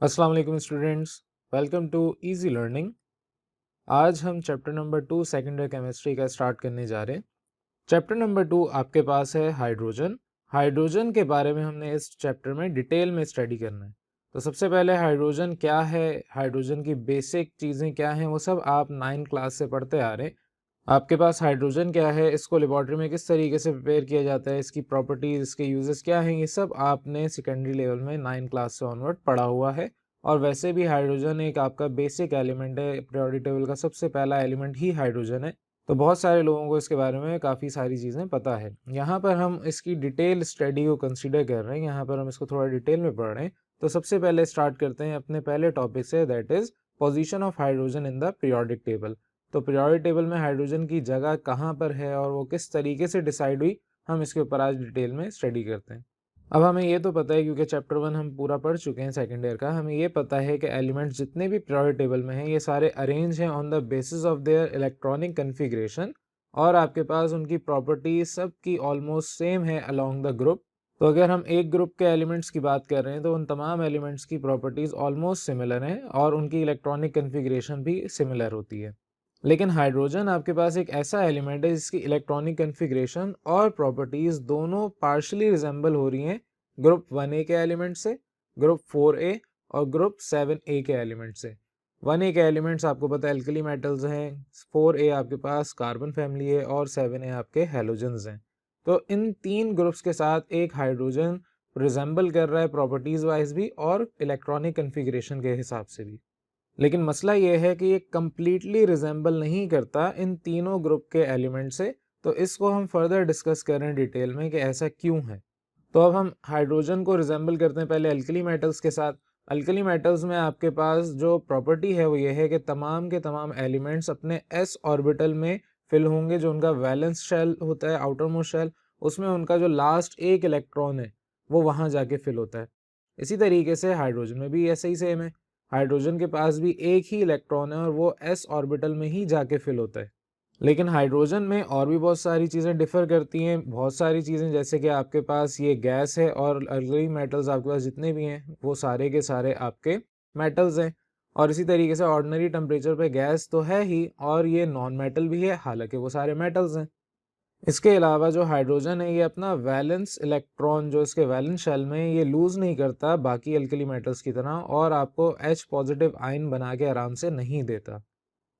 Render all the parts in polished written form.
अस्सलाम वालेकुम students, welcome to easy learning. आज हम chapter number 2 second year chemistry का स्टार्ट करने जा रहे हैं। चैप्टर नंबर 2 आपके पास है हाइड्रोजन। हाइड्रोजन के बारे में हमने इस चैप्टर में डिटेल में स्टडी करना है। तो सबसे पहले हाइड्रोजन क्या है, हाइड्रोजन की बेसिक चीज़ें क्या हैं, वो सब आप 9 क्लास से पढ़ते आ रहे हैं। आपके पास हाइड्रोजन क्या है, इसको लेबॉर्ट्री में किस तरीके से प्रिपेयर किया जाता है, इसकी प्रॉपर्टीज़, इसके यूजेस क्या हैं, ये सब आपने सेकेंडरी लेवल में 9 क्लास से ऑनवर्ड पढ़ा हुआ है। और वैसे भी हाइड्रोजन एक आपका बेसिक एलिमेंट है, पीरियोडिक टेबल का सबसे पहला एलिमेंट ही हाइड्रोजन है। तो बहुत सारे लोगों को इसके बारे में काफ़ी सारी चीज़ें पता है। यहाँ पर हम इसकी डिटेल स्टडी को कंसीडर कर रहे हैं, यहाँ पर हम इसको थोड़ा डिटेल में पढ़ रहे हैं। तो सबसे पहले स्टार्ट करते हैं अपने पहले टॉपिक से, that is position of hydrogen in the periodic table. तो पीरियोडिक टेबल में हाइड्रोजन की जगह कहाँ पर है और वो किस तरीके से डिसाइड हुई, हम इसके ऊपर आज डिटेल में स्टडी करते हैं। अब हमें ये तो पता है, क्योंकि चैप्टर 1 हम पूरा पढ़ चुके हैं सेकेंड ईयर का, हमें ये पता है कि एलिमेंट्स जितने भी पीरियोडिक टेबल में हैं ये सारे अरेंज हैं on the basis of there electronic configuration, और आपके पास उनकी प्रॉपर्टीज सब की ऑलमोस्ट सेम है अलोंग द ग्रुप। तो अगर हम एक ग्रुप के एलिमेंट्स की बात कर रहे हैं तो उन तमाम एलिमेंट्स की प्रॉपर्टीज ऑलमोस्ट सिमिलर हैं और उनकी इलेक्ट्रॉनिक कन्फिग्रेशन भी सिमिलर होती है। लेकिन हाइड्रोजन आपके पास एक ऐसा एलिमेंट है जिसकी इलेक्ट्रॉनिक कन्फिग्रेशन और प्रॉपर्टीज दोनों पार्शली रिजेंबल हो रही हैं ग्रुप 1A के एलिमेंट से, ग्रुप 4A और ग्रुप 7A के एलिमेंट से। 1A के एलिमेंट्स आपको पता है एल्कली मेटल्स हैं, 4A आपके पास कार्बन फैमिली है और 7A आपके हैलोजन्स हैं। तो इन तीन ग्रुप्स के साथ एक हाइड्रोजन रिजेंबल कर रहा है प्रॉपर्टीज वाइज भी और इलेक्ट्रॉनिक कन्फिग्रेशन के हिसाब से भी। लेकिन मसला ये है कि ये कम्प्लीटली रिजेंबल नहीं करता इन तीनों ग्रुप के एलिमेंट से। तो इसको हम फर्दर डिस्कस करें डिटेल में कि ऐसा क्यों है। तो अब हम हाइड्रोजन को रिजेंबल करते हैं पहले अल्कली मेटल्स के साथ। अल्कली मेटल्स में आपके पास जो प्रॉपर्टी है वो ये है कि तमाम के तमाम एलिमेंट्स अपने s ऑर्बिटल में फिल होंगे। जो उनका वैलेंस शेल होता है, आउटर मोस्ट शेल, उसमें उनका जो लास्ट एक इलेक्ट्रॉन है वो वहाँ जाके फिल होता है। इसी तरीके से हाइड्रोजन में भी ऐसा ही सेम है। हाइड्रोजन के पास भी एक ही इलेक्ट्रॉन है और वो s ऑर्बिटल में ही जाके फिल होता है। लेकिन हाइड्रोजन में और भी बहुत सारी चीज़ें डिफ़र करती हैं, बहुत सारी चीज़ें, जैसे कि आपके पास ये गैस है और अल्कली मेटल्स आपके पास जितने भी हैं वो सारे के सारे आपके मेटल्स हैं। और इसी तरीके से ऑर्डिनरी टेम्परेचर पे गैस तो है ही और ये नॉन मेटल भी है, हालांकि वो सारे मेटल्स हैं। इसके अलावा जो हाइड्रोजन है ये अपना वैलेंस इलेक्ट्रॉन जो इसके वैलेंस शेल में ये लूज़ नहीं करता बाकी अल्कली मेटल्स की तरह, और आपको H पॉजिटिव आयन बना के आराम से नहीं देता।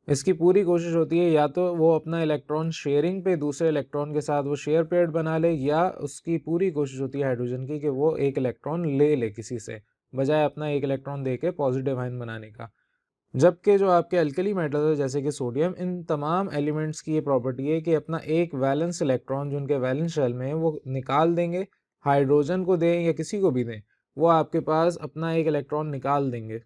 इसकी पूरी कोशिश होती है या तो वो अपना इलेक्ट्रॉन शेयरिंग पे दूसरे इलेक्ट्रॉन के साथ वो शेयर पेयर बना ले, या उसकी पूरी कोशिश होती है हाइड्रोजन की कि वो एक इलेक्ट्रॉन ले ले किसी से, बजाय अपना एक इलेक्ट्रॉन दे के पॉजिटिव आयन बनाने का। जबकि जो आपके अल्कली मेटल्स है जैसे कि सोडियम, इन तमाम एलिमेंट्स की ये प्रॉपर्टी है कि अपना एक वैलेंस इलेक्ट्रॉन जो उनके वैलेंस शेल में है वो निकाल देंगे, हाइड्रोजन को दें या किसी को भी दें, वो आपके पास अपना एक इलेक्ट्रॉन निकाल देंगे।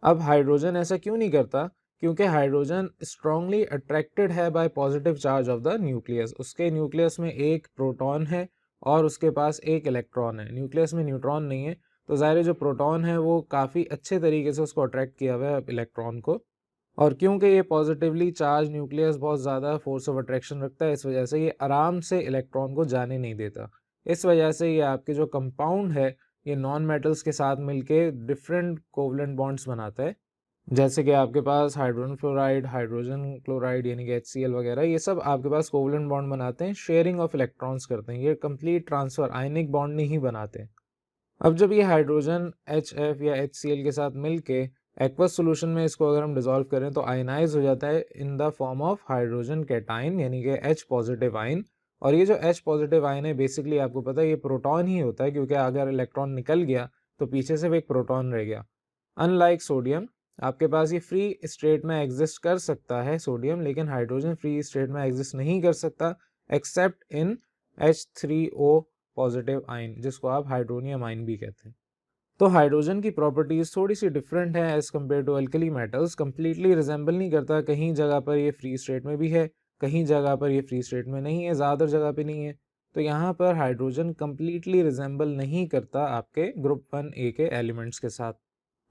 अब हाइड्रोजन ऐसा क्यों नहीं करता? क्योंकि हाइड्रोजन स्ट्रांगली अट्रैक्टेड है bye positive charge of the nucleus. उसके न्यूक्लियस में एक प्रोटॉन है और उसके पास एक इलेक्ट्रॉन है, न्यूक्लियस में न्यूट्रॉन नहीं है। तो ज़ाहिर है जो प्रोटॉन है वो काफ़ी अच्छे तरीके से उसको अट्रैक्ट किया हुआ है इलेक्ट्रॉन को। और क्योंकि ये पॉजिटिवली चार्ज न्यूक्लियस बहुत ज़्यादा फोर्स ऑफ अट्रैक्शन रखता है, इस वजह से ये आराम से इलेक्ट्रॉन को जाने नहीं देता। इस वजह से ये आपके जो कंपाउंड है ये नॉन मेटल्स के साथ मिलके डिफरेंट कोवलेंट बॉन्ड्स बनाता है। जैसे कि आपके पास हाइड्रोजन फ्लोराइड, हाइड्रोजन क्लोराइड यानी कि HCl वगैरह, ये सब आपके पास कोवलेंट बॉन्ड बनाते हैं, शेयरिंग ऑफ इलेक्ट्रॉन्स करते हैं, ये कंप्लीट ट्रांसफर आयनिक बॉन्ड नहीं बनाते। अब जब ये हाइड्रोजन HF या HCl के साथ मिलके एक्वस सॉल्यूशन में इसको अगर हम डिसॉल्व करें तो आयनाइज हो जाता है इन the form of hydrogen cation यानी कि H पॉजिटिव आयन। और ये जो H पॉजिटिव आयन है बेसिकली आपको पता है ये प्रोटॉन ही होता है, क्योंकि अगर इलेक्ट्रॉन निकल गया तो पीछे से एक प्रोटॉन रह गया। अनलाइक सोडियम, आपके पास ये फ्री स्टेट में एग्जिस्ट कर सकता है सोडियम, लेकिन हाइड्रोजन फ्री स्टेट में एग्जिस्ट नहीं कर सकता एक्सेप्ट इन H3O पॉजिटिव आयन, जिसको आप हाइड्रोनियम आयन भी कहते हैं। तो हाइड्रोजन की प्रॉपर्टीज थोड़ी सी डिफरेंट है as compare to alkali metals. Completely resemble नहीं करता, कहीं जगह पर ये फ्री स्टेट में भी है, कहीं जगह पर ये फ्री स्टेट में नहीं है, ज़्यादातर जगह पे नहीं है। तो यहाँ पर हाइड्रोजन कंप्लीटली रिजेंबल नहीं करता आपके ग्रुप 1A के एलिमेंट्स के साथ।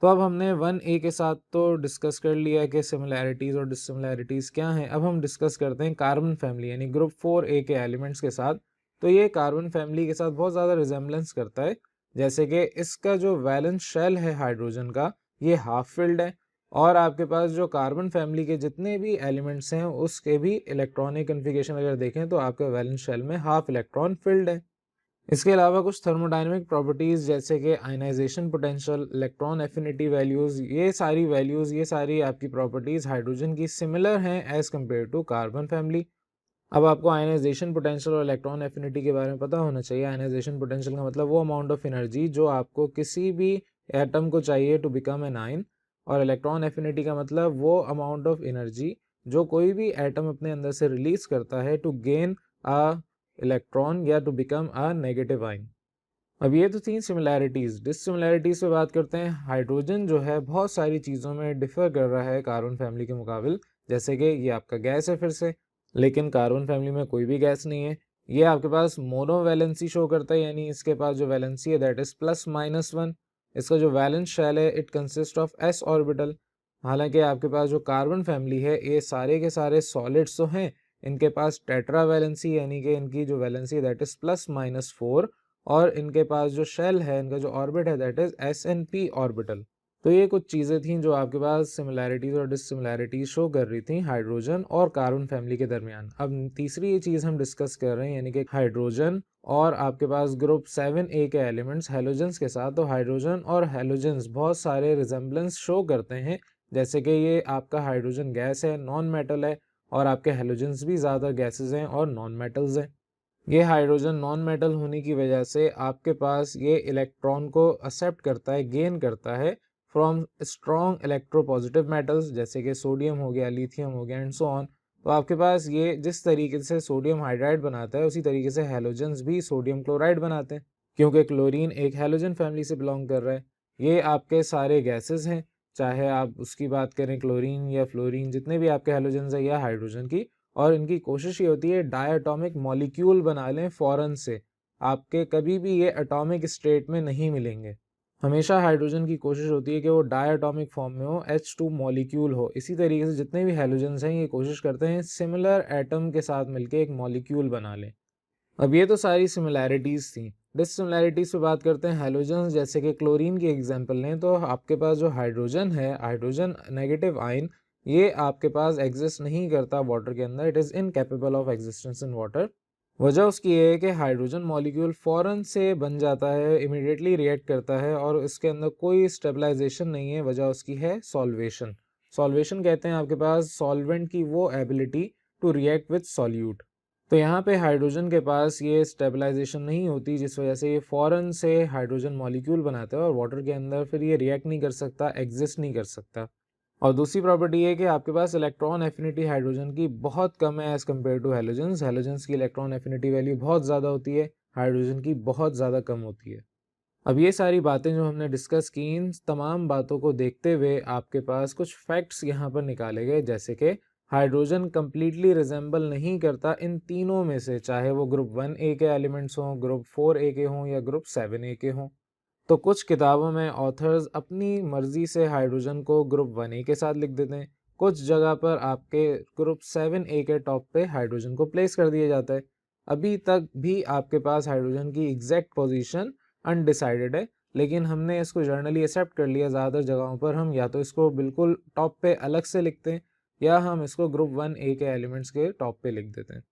तो अब हमने 1A के साथ तो डिस्कस कर लिया कि सिमिलैरिटीज़ और डिससिमिलैरिटीज़ क्या हैं। अब हम डिस्कस करते हैं कार्बन फैमिली यानी ग्रुप 4A के एलिमेंट्स के साथ। तो ये कार्बन फैमिली के साथ बहुत ज़्यादा रिजेम्बलेंस करता है। जैसे कि इसका जो वैलेंस शेल है हाइड्रोजन का ये हाफ फिल्ड है, और आपके पास जो कार्बन फैमिली के जितने भी एलिमेंट्स हैं उसके भी इलेक्ट्रॉनिक कन्फिगरेशन अगर देखें तो आपके वैलेंस शेल में हाफ इलेक्ट्रॉन फिल्ड है। इसके अलावा कुछ थर्मोडायनेमिक प्रॉपर्टीज़ जैसे कि ionization potential, electron affinity values, ये सारी आपकी प्रॉपर्टीज़ हाइड्रोजन की सिमिलर हैं as compare to carbon family. अब आपको आयनाइजेशन पोटेंशियल और इलेक्ट्रॉन एफिनिटी के बारे में पता होना चाहिए। आयनाइजेशन पोटेंशियल का मतलब वो अमाउंट ऑफ एनर्जी जो आपको किसी भी एटम को चाहिए टू बिकम एन आयन, और इलेक्ट्रॉन एफिनिटी का मतलब वो अमाउंट ऑफ एनर्जी जो कोई भी एटम अपने अंदर से रिलीज करता है टू गेन अ इलेक्ट्रॉन या to become a negative ion. अब ये तो थी सिमिलैरिटीज़। डिससिमिलैरिटीज़ पे बात करते हैं। हाइड्रोजन जो है बहुत सारी चीज़ों में डिफ़र कर रहा है कार्बन फैमिली के मुकाबिल, जैसे कि ये आपका गैस है फिर से, लेकिन कार्बन फैमिली में कोई भी गैस नहीं है। ये आपके पास मोनोवैलेंसी शो करता है, यानी इसके पास जो वैलेंसी है दैट इज़ +-1। इसका जो वैलेंस शेल है it consist of s orbital. हालांकि आपके पास जो कार्बन फैमिली है ये सारे के सारे सॉलिड्स तो हैं, इनके पास टेट्रा वैलेंसी यानी कि इनकी जो वैलेंसी है दैट इज़ +-4, और इनके पास जो शेल है, इनका जो ऑर्बिट है दैट इज़ SnP ऑर्बिटल। तो ये कुछ चीज़ें थीं जो आपके पास सिमिलैरिटीज़ और डिससिमिलैरिटीज़ शो कर रही थी हाइड्रोजन और कार्बन फैमिली के दरमियान। अब तीसरी ये चीज़ हम डिस्कस कर रहे हैं, यानी कि हाइड्रोजन और आपके पास ग्रुप 7A के एलिमेंट्स हैलोजेंस के साथ। तो हाइड्रोजन और हैलोजेंस बहुत सारे रिजेम्बलेंस शो करते हैं, जैसे कि ये आपका हाइड्रोजन गैस है, नॉन मेटल है, और आपके हैलोजेंस भी ज़्यादा गैसेज हैं और नॉन मेटल्स हैं। ये हाइड्रोजन नॉन मेटल होने की वजह से आपके पास ये इलेक्ट्रॉन को एक्सेप्ट करता है, गेन करता है फ्रॉम स्ट्रॉन्ग इलेक्ट्रोपॉजिटिव मेटल्स, जैसे कि सोडियम हो गया, लिथियम हो गया, एंड सो ऑन। तो आपके पास ये जिस तरीके से सोडियम हाइड्राइड बनाता है उसी तरीके से हैलोजेंस भी सोडियम क्लोराइड बनाते हैं, क्योंकि क्लोरीन एक हैलोजन फैमिली से बिलोंग कर रहा है। ये आपके सारे गैसेस हैं, चाहे आप उसकी बात करें क्लोरीन या फ्लोरीन, जितने भी आपके हैलोजेंस हैं या हाइड्रोजन की, और इनकी कोशिश ये होती है डायटॉमिक मॉलिक्यूल बना लें फ़ौरन से। आपके कभी भी ये एटॉमिक स्टेट में नहीं मिलेंगे। हमेशा हाइड्रोजन की कोशिश होती है कि वो डायटॉमिक फॉर्म में हो, H2 मॉलिक्यूल हो। इसी तरीके से जितने भी हैलोजेंस हैं ये कोशिश करते हैं सिमिलर एटम के साथ मिलके एक मॉलिक्यूल बना लें। अब ये तो सारी सिमिलैरिटीज़ थी। डिससिमिलैरिटीज़ पे बात करते हैं। हैलोजेंस जैसे कि क्लोरीन की एग्जांपल लें तो आपके पास जो हाइड्रोजन है, हाइड्रोजन नेगेटिव आयन, ये आपके पास एग्जिस्ट नहीं करता वाटर के अंदर। It is incapable of existence in water. वजह उसकी ये है कि हाइड्रोजन मॉलिक्यूल फ़ौरन से बन जाता है, इमीडिएटली रिएक्ट करता है, और इसके अंदर कोई स्टेबलाइजेशन नहीं है। वजह उसकी है सॉल्वेशन। सॉल्वेशन कहते हैं आपके पास सॉल्वेंट की वो ability to react with solute. तो यहाँ पे हाइड्रोजन के पास ये स्टेबलाइजेशन नहीं होती, जिस वजह से ये फ़ौरन से हाइड्रोजन मॉलिक्यूल बनाता है और वाटर के अंदर फिर ये रिएक्ट नहीं कर सकता, एग्जिस्ट नहीं कर सकता। और दूसरी प्रॉपर्टी है कि आपके पास इलेक्ट्रॉन एफिनिटी हाइड्रोजन की बहुत कम है as compare to halogens. Halogens की इलेक्ट्रॉन एफिनिटी वैल्यू बहुत ज़्यादा होती है, हाइड्रोजन की बहुत ज़्यादा कम होती है। अब ये सारी बातें जो हमने डिस्कस की, इन तमाम बातों को देखते हुए आपके पास कुछ फैक्ट्स यहाँ पर निकाले गए, जैसे कि हाइड्रोजन कंप्लीटली रिजेंबल नहीं करता इन तीनों में से, चाहे वो ग्रुप 1A के एलिमेंट्स हों, ग्रुप 4A के हों या ग्रुप 7A के हों। तो कुछ किताबों में ऑथर्स अपनी मर्जी से हाइड्रोजन को ग्रुप 1A के साथ लिख देते हैं, कुछ जगह पर आपके ग्रुप 7A के टॉप पे हाइड्रोजन को प्लेस कर दिया जाता है। अभी तक भी आपके पास हाइड्रोजन की एग्जैक्ट पोजीशन अनडिसाइडेड है, लेकिन हमने इसको जर्नली एक्सेप्ट कर लिया। ज़्यादातर जगहों पर हम या तो इसको बिल्कुल टॉप पे अलग से लिखते हैं, या हम इसको ग्रुप 1A के एलिमेंट्स के टॉप पे लिख देते हैं।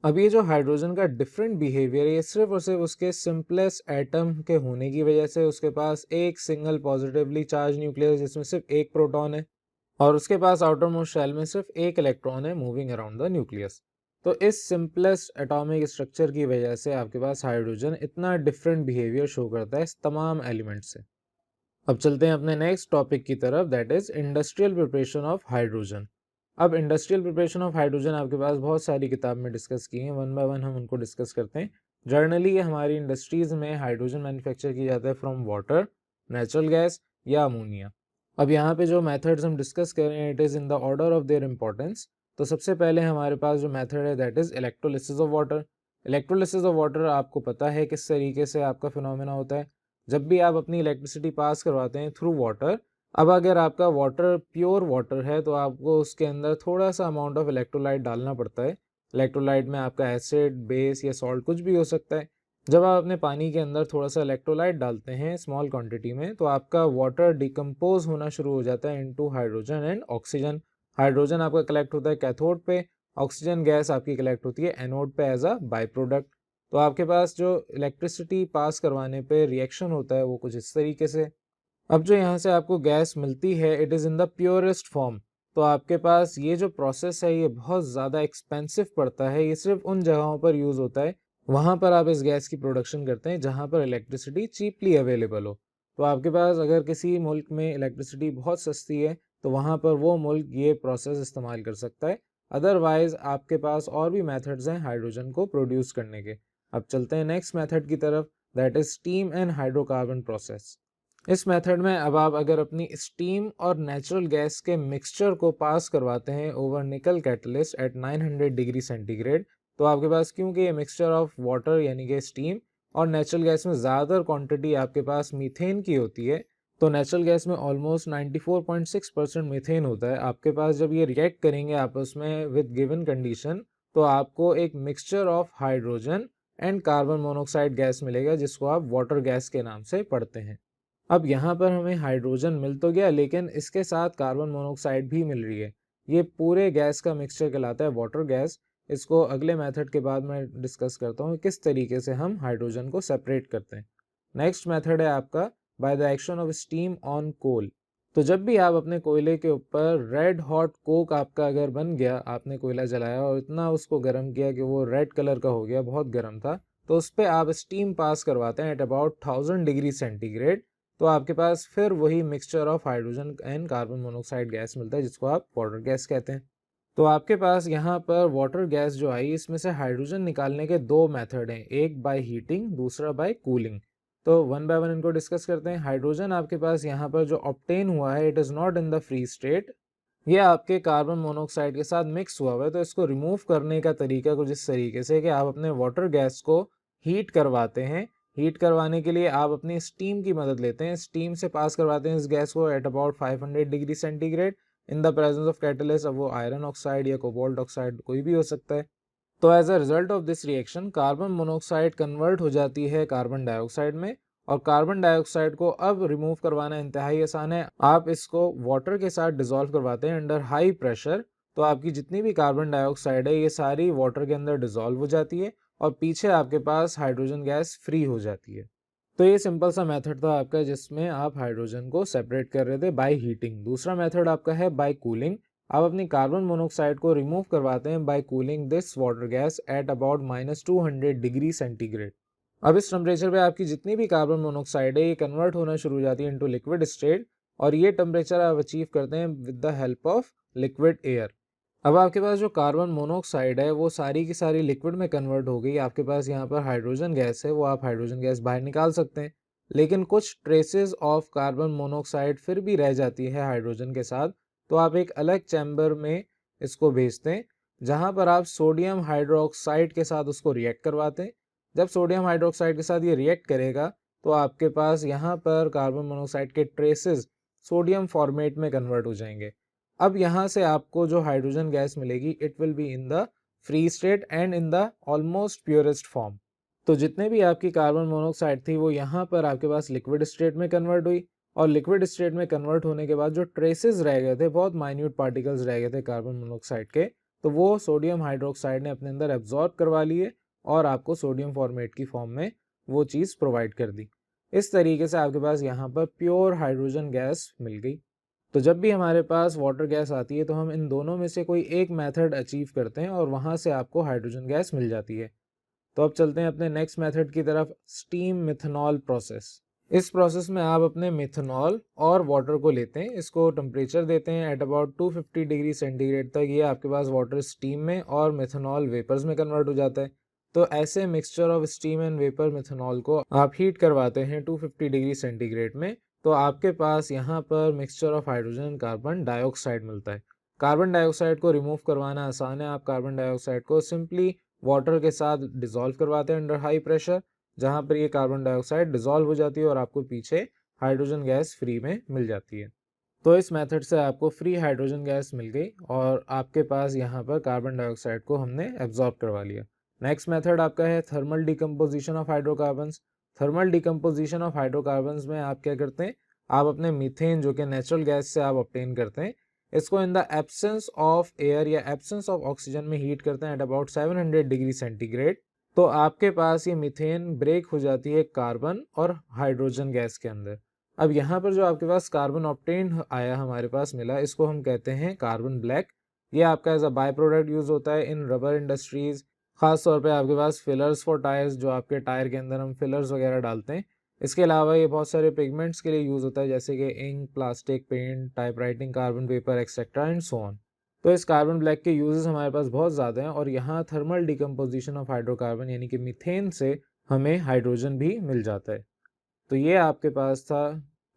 अब ये जो हाइड्रोजन का डिफरेंट बिहेवियर है, ये सिर्फ और सिर्फ उसके सिंपलेस्ट एटम के होने की वजह से। उसके पास एक सिंगल पॉजिटिवली चार्ज न्यूक्लियस जिसमें सिर्फ एक प्रोटॉन है, और उसके पास आउटर मोस्ट शेल में सिर्फ एक इलेक्ट्रॉन है मूविंग अराउंड द न्यूक्लियस। तो इस सिंपलेस्ट एटॉमिक स्ट्रक्चर की वजह से आपके पास हाइड्रोजन इतना डिफरेंट बिहेवियर शो करता है इस तमाम एलिमेंट से। अब चलते हैं अपने नेक्स्ट टॉपिक की तरफ, that is industrial preparation of hydrogen. अब इंडस्ट्रियल प्रिपरेशन ऑफ हाइड्रोजन आपके पास बहुत सारी किताब में डिस्कस की हैं, वन बाय वन हम उनको डिस्कस करते हैं। जर्नली हमारी इंडस्ट्रीज में हाइड्रोजन मैन्युफैक्चर की जाता है फ्रॉम वाटर, नेचुरल गैस या अमोनिया। अब यहाँ पे जो मेथड्स हम डिस्कस कर रहे हैं it is in the order of their importance. तो सबसे पहले हमारे पास जो मेथड है that is electrolysis of water. Electrolysis of water आपको पता है किस तरीके से आपका फिनोमेना होता है। जब भी आप अपनी इलेक्ट्रिसिटी पास करवाते हैं थ्रू वाटर, अब अगर आपका वाटर प्योर वाटर है तो आपको उसके अंदर थोड़ा सा अमाउंट ऑफ इलेक्ट्रोलाइट डालना पड़ता है। इलेक्ट्रोलाइट में आपका एसिड, बेस या सॉल्ट कुछ भी हो सकता है। जब आप अपने पानी के अंदर थोड़ा सा इलेक्ट्रोलाइट डालते हैं स्मॉल क्वांटिटी में, तो आपका वाटर डिकम्पोज होना शुरू हो जाता है into hydrogen and oxygen. Hydrogen आपका कलेक्ट होता है कैथोड पे, ऑक्सीजन गैस आपकी कलेक्ट होती है एनोड पे एज अ बाई प्रोडक्ट। तो आपके पास जो इलेक्ट्रिसिटी पास करवाने पे रिएक्शन होता है वो कुछ इस तरीके से। अब जो यहाँ से आपको गैस मिलती है it is in the purest form. तो आपके पास ये जो प्रोसेस है ये बहुत ज़्यादा एक्सपेंसिव पड़ता है, ये सिर्फ उन जगहों पर यूज़ होता है वहाँ पर आप इस गैस की प्रोडक्शन करते हैं जहाँ पर इलेक्ट्रिसिटी चीपली अवेलेबल हो। तो आपके पास अगर किसी मुल्क में इलेक्ट्रिसिटी बहुत सस्ती है तो वहाँ पर वो मुल्क ये प्रोसेस इस्तेमाल कर सकता है। अदरवाइज आपके पास और भी मेथड्स हैं हाइड्रोजन को प्रोड्यूस करने के। अब चलते हैं नेक्स्ट मेथड की तरफ, that is steam and hydrocarbon process. इस मेथड में अब आप अगर अपनी स्टीम और नेचुरल गैस के मिक्सचर को पास करवाते हैं ओवर निकल कैटलिस्ट एट 900 डिग्री सेंटीग्रेड, तो आपके पास क्योंकि ये मिक्सचर ऑफ वाटर यानी कि स्टीम और नेचुरल गैस में ज़्यादातर क्वांटिटी आपके पास मीथेन की होती है, तो नेचुरल गैस में ऑलमोस्ट 94.6% मीथेन होता है आपके पास। जब ये रिएक्ट करेंगे आपस में विद गिवन कंडीशन, तो आपको एक mixture of hydrogen and carbon monoxide gas मिलेगा जिसको आप वाटर गैस के नाम से पढ़ते हैं। अब यहाँ पर हमें हाइड्रोजन मिल तो गया लेकिन इसके साथ कार्बन मोनोऑक्साइड भी मिल रही है। ये पूरे गैस का मिक्सचर कहलाता है वाटर गैस। इसको अगले मेथड के बाद मैं डिस्कस करता हूँ किस तरीके से हम हाइड्रोजन को सेपरेट करते हैं। नेक्स्ट मेथड है आपका by the action of steam on coal. तो जब भी आप अपने कोयले के ऊपर रेड हॉट कोक आपका अगर बन गया, आपने कोयला जलाया और इतना उसको गर्म किया कि वो रेड कलर का हो गया, बहुत गर्म था, तो उस पर आप स्टीम पास करवाते हैं एट अबाउट 1000 डिग्री सेंटीग्रेड, तो आपके पास फिर वही mixture of hydrogen and carbon monoxide gas मिलता है जिसको आप वाटर गैस कहते हैं। तो आपके पास यहाँ पर वाटर गैस जो आई इसमें से हाइड्रोजन निकालने के दो मेथड हैं, एक बाय हीटिंग दूसरा बाय कूलिंग। तो वन बाय वन इनको डिस्कस करते हैं। हाइड्रोजन आपके पास यहाँ पर जो ऑब्टेन हुआ है it is not in the free state, ये आपके कार्बन मोनोऑक्साइड के साथ मिक्स हुआ हुआ है। तो इसको रिमूव करने का तरीका कुछ इस तरीके से कि आप अपने वाटर गैस को हीट करवाते हैं। हीट करवाने के लिए आप अपनी स्टीम की मदद लेते हैं, स्टीम से पास करवाते हैं इस गैस को at about 500 degree centigrade in the presence of catalyst. अब वो आयरन ऑक्साइड या कोबाल्ट ऑक्साइड कोई भी हो सकता है। तो as a result of this reaction carbon monoxide convert हो जाती है कार्बन डाइऑक्साइड में, और कार्बन डाइऑक्साइड को अब रिमूव करवाना इंतहाई आसान है। आप इसको वाटर के साथ डिसॉल्व करवाते हैं अंडर हाई प्रेशर, तो आपकी जितनी भी कार्बन डाइऑक्साइड है ये सारी वाटर के अंदर डिसॉल्व हो जाती है और पीछे आपके पास हाइड्रोजन गैस फ्री हो जाती है। तो ये सिंपल सा मेथड था आपका जिसमें आप हाइड्रोजन को सेपरेट कर रहे थे बाय हीटिंग। दूसरा मेथड आपका है बाय कूलिंग। आप अपनी कार्बन मोनोऑक्साइड को रिमूव करवाते हैं by cooling this water gas at about -200 degree centigrade. अब इस टेम्परेचर पे आपकी जितनी भी कार्बन मोनोऑक्साइड है ये कन्वर्ट होना शुरू हो जाती है इनटू लिक्विड स्टेट, और ये टेम्परेचर आप अचीव करते हैं with the help of liquid air. अब आपके पास जो कार्बन मोनोऑक्साइड है वो सारी की सारी लिक्विड में कन्वर्ट हो गई। आपके पास यहाँ पर हाइड्रोजन गैस है, वो आप हाइड्रोजन गैस बाहर निकाल सकते हैं, लेकिन कुछ ट्रेसेस ऑफ कार्बन मोनोऑक्साइड फिर भी रह जाती है हाइड्रोजन के साथ। तो आप एक अलग चैम्बर में इसको भेजते हैं जहाँ पर आप सोडियम हाइड्रोक्साइड के साथ उसको रिएक्ट करवाते हैं। जब सोडियम हाइड्रोक्साइड के साथ ये रिएक्ट करेगा तो आपके पास यहाँ पर कार्बन मोनोऑक्साइड के ट्रेसेस सोडियम फॉर्मेट में कन्वर्ट हो जाएंगे। अब यहाँ से आपको जो हाइड्रोजन गैस मिलेगी it will be in the free state and in the almost purest form. तो जितने भी आपकी कार्बन मोनोऑक्साइड थी वो यहाँ पर आपके पास लिक्विड स्टेट में कन्वर्ट हुई, और लिक्विड स्टेट में कन्वर्ट होने के बाद जो ट्रेसेस रह गए थे, बहुत माइन्यूट पार्टिकल्स रह गए थे कार्बन मोनोऑक्साइड के, तो वो सोडियम हाइड्रोक्साइड ने अपने अंदर एब्जॉर्ब करवा लिए और आपको सोडियम फॉर्मेट की फॉर्म में वो चीज़ प्रोवाइड कर दी। इस तरीके से आपके पास यहाँ पर प्योर हाइड्रोजन गैस मिल गई। तो जब भी हमारे पास वाटर गैस आती है तो हम इन दोनों में से कोई एक मेथड अचीव करते हैं और वहाँ से आपको हाइड्रोजन गैस मिल जाती है। तो अब चलते हैं अपने नेक्स्ट मेथड की तरफ, स्टीम मिथनॉल प्रोसेस। इस प्रोसेस में आप अपने मिथनॉल और वाटर को लेते हैं, इसको टेम्परेचर देते हैं एट अबाउट 250 डिग्री सेंटीग्रेड तक। ये आपके पास वाटर स्टीम में और मिथनॉल वेपर्स में कन्वर्ट हो जाता है। तो ऐसे mixture of steam and vapour methanol को आप हीट करवाते हैं 250 डिग्री सेंटीग्रेड में, तो आपके पास यहाँ पर mixture of hydrogen carbon dioxide मिलता है। कार्बन डाइऑक्साइड को रिमूव करवाना आसान है। आप कार्बन डाइऑक्साइड को सिंपली वाटर के साथ डिसॉल्व करवाते हैं अंडर हाई प्रेशर, जहाँ पर ये कार्बन डाइऑक्साइड डिसॉल्व हो जाती है और आपको पीछे हाइड्रोजन गैस फ्री में मिल जाती है। तो इस मेथड से आपको फ्री हाइड्रोजन गैस मिल गई और आपके पास यहाँ पर कार्बन डाइऑक्साइड को हमने एब्जॉर्ब करवा लिया। नेक्स्ट मेथड आपका है thermal decomposition of hydrocarbons. Thermal decomposition of hydrocarbons में आप क्या करते हैं, आप अपने मीथेन जो कि नेचुरल गैस से आप ऑब्टेन करते हैं, इसको in the absence of air या एब्सेंस ऑफ ऑक्सीजन में हीट करते हैं एट अबाउट 700 डिग्री सेंटीग्रेड। तो आपके पास ये मीथेन ब्रेक हो जाती है कार्बन और हाइड्रोजन गैस के अंदर। अब यहाँ पर जो आपके पास कार्बन ऑब्टेन आया हमारे पास मिला, इसको हम कहते हैं कार्बन ब्लैक। ये आपका as a by product use होता है इन रबर इंडस्ट्रीज, खास तौर पे आपके पास फिलर्स फॉर टायर्स, जो आपके टायर के अंदर हम फिलर्स वगैरह डालते हैं। इसके अलावा ये बहुत सारे पिगमेंट्स के लिए यूज़ होता है, जैसे कि ink, plastic, paint, typewriting, carbon paper etcetera and so on. तो इस कार्बन ब्लैक के यूजेस हमारे पास बहुत ज़्यादा हैं और यहाँ थर्मल डिकम्पोजिशन ऑफ हाइड्रोकार्बन यानी कि मीथेन से हमें हाइड्रोजन भी मिल जाता है। तो ये आपके पास था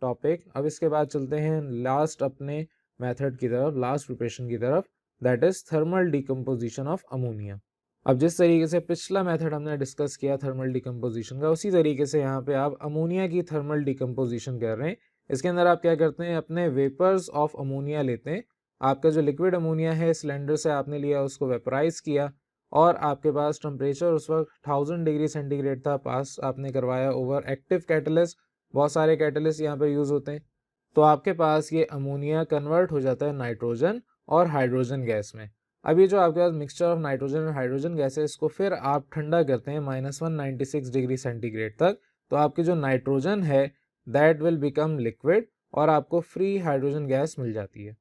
टॉपिक। अब इसके बाद चलते हैं लास्ट अपने मेथड की तरफ, लास्ट प्रिपरेशन की तरफ, that is thermal decomposition of ammonia. अब जिस तरीके से पिछला मेथड हमने डिस्कस किया थर्मल डिकम्पोजिशन का, उसी तरीके से यहाँ पे आप अमोनिया की थर्मल डिकम्पोजिशन कर रहे हैं। इसके अंदर आप क्या करते हैं, अपने वेपर्स ऑफ अमोनिया लेते हैं। आपका जो लिक्विड अमोनिया है सिलेंडर से आपने लिया, उसको वेपराइज किया और आपके पास टेम्परेचर उस वक्त 1000 डिग्री सेंटीग्रेड था, पास आपने करवाया ओवर एक्टिव कैटलिस्ट। बहुत सारे कैटलिस्ट यहाँ पर यूज़ होते हैं। तो आपके पास ये अमोनिया कन्वर्ट हो जाता है नाइट्रोजन और हाइड्रोजन गैस में। अब ये जो आपके पास मिक्सचर ऑफ नाइट्रोजन और हाइड्रोजन गैस है, इसको फिर आप ठंडा करते हैं -196 डिग्री सेंटीग्रेड तक। तो आपकी जो नाइट्रोजन है दैट विल बिकम लिक्विड और आपको फ्री हाइड्रोजन गैस मिल जाती है।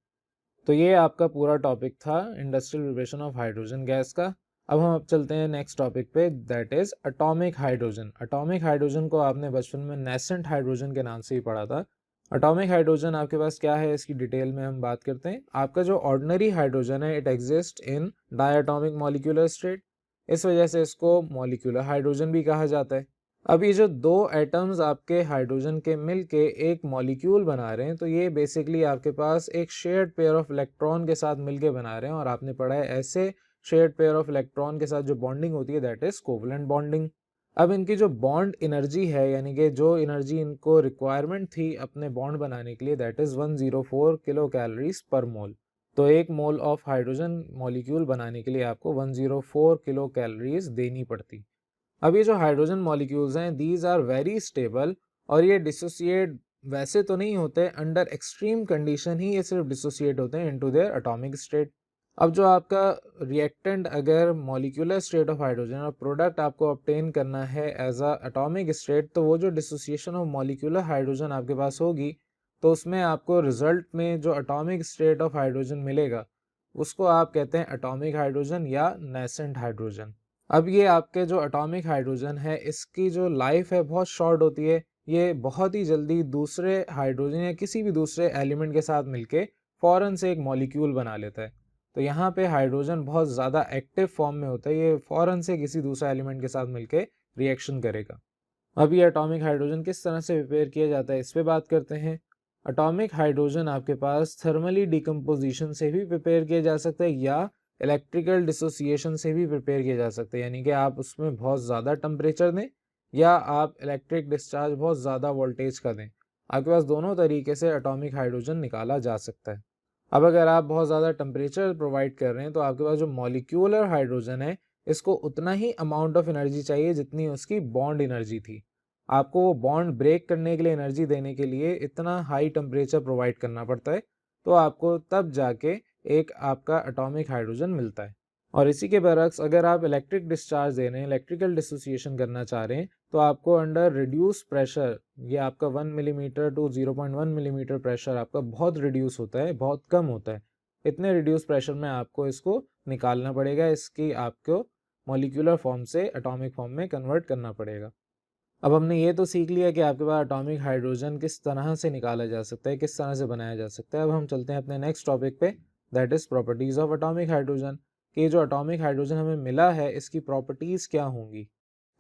तो ये आपका पूरा टॉपिक था industrial preparation of hydrogen gas का। अब हम चलते हैं नेक्स्ट टॉपिक पे, that is atomic hydrogen. Atomic hydrogen को आपने बचपन में नेसेंट हाइड्रोजन के नाम से ही पढ़ा था। अटोमिक हाइड्रोजन आपके पास क्या है, इसकी डिटेल में हम बात करते हैं। आपका जो ऑर्डिनरी हाइड्रोजन है, it exist in diatomic molecular state, इस वजह से इसको मॉलिक्यूलर हाइड्रोजन भी कहा जाता है। अब ये जो दो एटम्स आपके हाइड्रोजन के मिलके एक मॉलिक्यूल बना रहे हैं, तो ये बेसिकली आपके पास एक शेयर्ड पेयर ऑफ इलेक्ट्रॉन के साथ मिलके बना रहे हैं। और आपने पढ़ा है ऐसे शेयर्ड पेयर ऑफ इलेक्ट्रॉन के साथ जो बॉन्डिंग होती है दैट इज कोवलेंट बॉन्डिंग। अब इनकी जो बॉन्ड एनर्जी है, यानी कि जो एनर्जी इनको रिक्वायरमेंट थी अपने बॉन्ड बनाने के लिए, दैट इज 104 किलो कैलोरीज पर मोल। तो एक मोल ऑफ हाइड्रोजन मॉलिक्यूल बनाने के लिए आपको 104 किलो कैलोरीज देनी पड़ती। अब ये जो हाइड्रोजन मॉलिक्यूल्स हैं, दीज आर वेरी स्टेबल और ये डिसोसिएट वैसे तो नहीं होते, अंडर एक्सट्रीम कंडीशन ही ये सिर्फ डिसोसिएट होते हैं इनटू देयर एटॉमिक स्टेट। अब जो आपका रिएक्टेंट अगर मॉलिक्यूलर स्टेट ऑफ हाइड्रोजन और प्रोडक्ट आपको ऑब्टेन करना है एज अ एटॉमिक स्टेट, तो वो जो डिसोसिएशन ऑफ मॉलिक्यूलर हाइड्रोजन आपके पास होगी, तो उसमें आपको रिजल्ट में जो एटॉमिक स्टेट ऑफ हाइड्रोजन मिलेगा उसको आप कहते हैं एटॉमिक हाइड्रोजन या नेसेंट हाइड्रोजन। अब ये आपके जो एटॉमिक हाइड्रोजन है, इसकी जो लाइफ है बहुत शॉर्ट होती है। ये बहुत ही जल्दी दूसरे हाइड्रोजन या किसी भी दूसरे एलिमेंट के साथ मिलके फ़ौरन से एक मॉलिक्यूल बना लेता है। तो यहाँ पे हाइड्रोजन बहुत ज़्यादा एक्टिव फॉर्म में होता है, ये फ़ौरन से किसी दूसरे एलिमेंट के साथ मिलके रिएक्शन करेगा। अब ये एटॉमिक हाइड्रोजन किस तरह से प्रिपेयर किया जाता है, इस पर बात करते हैं। एटॉमिक हाइड्रोजन आपके पास थर्मली डिकम्पोजिशन से भी प्रिपेयर किया जा सकता है या इलेक्ट्रिकल डिसोसिएशन से भी प्रिपेयर किया जा सकता है, यानी कि आप उसमें बहुत ज़्यादा टेम्परेचर दें या आप इलेक्ट्रिक डिस्चार्ज बहुत ज़्यादा वोल्टेज का दें। आपके पास दोनों तरीके से एटॉमिक हाइड्रोजन निकाला जा सकता है। अब अगर आप बहुत ज़्यादा टेम्परेचर प्रोवाइड कर रहे हैं, तो आपके पास जो मॉलिक्यूलर हाइड्रोजन है, इसको उतना ही अमाउंट ऑफ एनर्जी चाहिए जितनी उसकी बॉन्ड एनर्जी थी। आपको वो बॉन्ड ब्रेक करने के लिए एनर्जी देने के लिए इतना हाई टेम्परेचर प्रोवाइड करना पड़ता है, तो आपको तब जाके एक आपका एटॉमिक हाइड्रोजन मिलता है। और इसी के बरक्स अगर आप इलेक्ट्रिक डिस्चार्ज दे रहे हैं, इलेक्ट्रिकल डिसोसिएशन करना चाह रहे हैं, तो आपको अंडर रिड्यूस प्रेशर, ये आपका 1 मिलीमीटर टू 0.1 मिलीमीटर प्रेशर आपका बहुत रिड्यूस होता है, बहुत कम होता है। इतने रिड्यूस प्रेशर में आपको इसको निकालना पड़ेगा, इसकी आपको मॉलिक्यूलर फॉर्म से एटॉमिक फॉर्म में कन्वर्ट करना पड़ेगा। अब हमने ये तो सीख लिया कि आपके पास एटॉमिक हाइड्रोजन किस तरह से निकाला जा सकता है, किस तरह से बनाया जा सकता है। अब हम चलते हैं अपने नेक्स्ट टॉपिक पे, that is properties of atomic hydrogen. कि जो एटॉमिक हाइड्रोजन हमें मिला है, इसकी प्रॉपर्टीज़ क्या होंगी।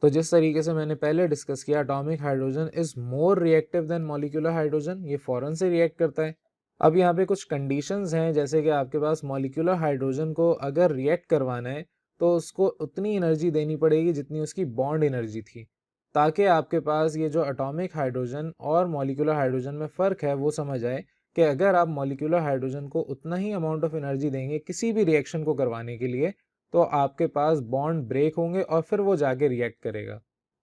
तो जिस तरीके से मैंने पहले डिस्कस किया, atomic hydrogen is more reactive than molecular hydrogen, ये फ़ौरन से रिएक्ट करता है। अब यहाँ पे कुछ कंडीशंस हैं, जैसे कि आपके पास मॉलिक्यूलर हाइड्रोजन को अगर रिएक्ट करवाना है, तो उसको उतनी एनर्जी देनी पड़ेगी जितनी उसकी बॉन्ड एनर्जी थी, ताकि आपके पास ये जो एटॉमिक हाइड्रोजन और मॉलिक्यूलर हाइड्रोजन में फ़र्क है वो समझ आए कि अगर आप मॉलिक्यूलर हाइड्रोजन को उतना ही अमाउंट ऑफ एनर्जी देंगे किसी भी रिएक्शन को करवाने के लिए, तो आपके पास बॉन्ड ब्रेक होंगे और फिर वो जाके रिएक्ट करेगा।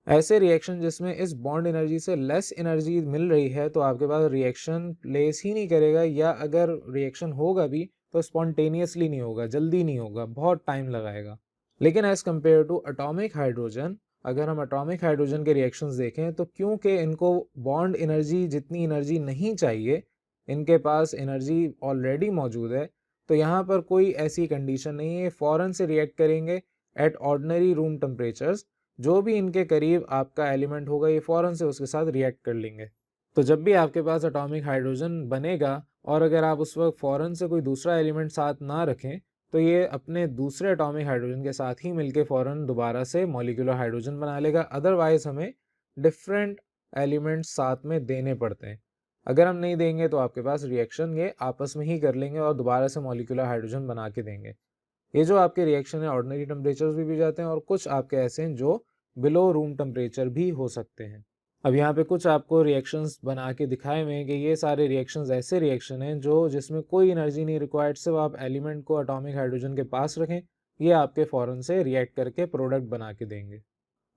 ऐसे रिएक्शन जिसमें इस बॉन्ड एनर्जी से लेस एनर्जी मिल रही है तो आपके पास रिएक्शन प्लेस ही नहीं करेगा, या अगर रिएक्शन होगा भी तो स्पॉन्टेनियसली नहीं होगा, जल्दी नहीं होगा, बहुत टाइम लगाएगा। लेकिन as compare to atomic hydrogen, अगर हम एटॉमिक हाइड्रोजन के रिएक्शंस देखें तो क्योंकि इनको बॉन्ड एनर्जी जितनी एनर्जी नहीं चाहिए, इनके पास एनर्जी ऑलरेडी मौजूद है, तो यहाँ पर कोई ऐसी कंडीशन नहीं है, फ़ौरन से रिएक्ट करेंगे एट ऑर्डिनरी रूम टेम्परेचर्स। जो भी इनके करीब आपका एलिमेंट होगा ये फ़ौरन से उसके साथ रिएक्ट कर लेंगे। तो जब भी आपके पास एटॉमिक हाइड्रोजन बनेगा और अगर आप उस वक्त फ़ौरन से कोई दूसरा एलिमेंट साथ ना रखें, तो ये अपने दूसरे एटॉमिक हाइड्रोजन के साथ ही मिलके फ़ौरन दोबारा से मॉलिक्यूलर हाइड्रोजन बना लेगा। अदरवाइज़ हमें डिफरेंट एलिमेंट्स साथ में देने पड़ते हैं। अगर हम नहीं देंगे तो आपके पास रिएक्शन ये आपस में ही कर लेंगे और दोबारा से मॉलिक्यूलर हाइड्रोजन बना के देंगे। ये जो आपके रिएक्शन है ऑर्डिनरी टेम्परेचर्स भी जाते हैं और कुछ आपके ऐसे हैं जो बिलो रूम टेम्परेचर भी हो सकते हैं। अब यहाँ पे कुछ आपको रिएक्शंस बना के दिखाए हुए हैं कि ये सारे रिएक्शंस ऐसे रिएक्शन हैं जो जिसमें कोई एनर्जी नहीं रिक्वायर्ड, सिर्फ आप एलिमेंट को एटॉमिक हाइड्रोजन के पास रखें, ये आपके फ़ौरन से रिएक्ट करके प्रोडक्ट बना के देंगे।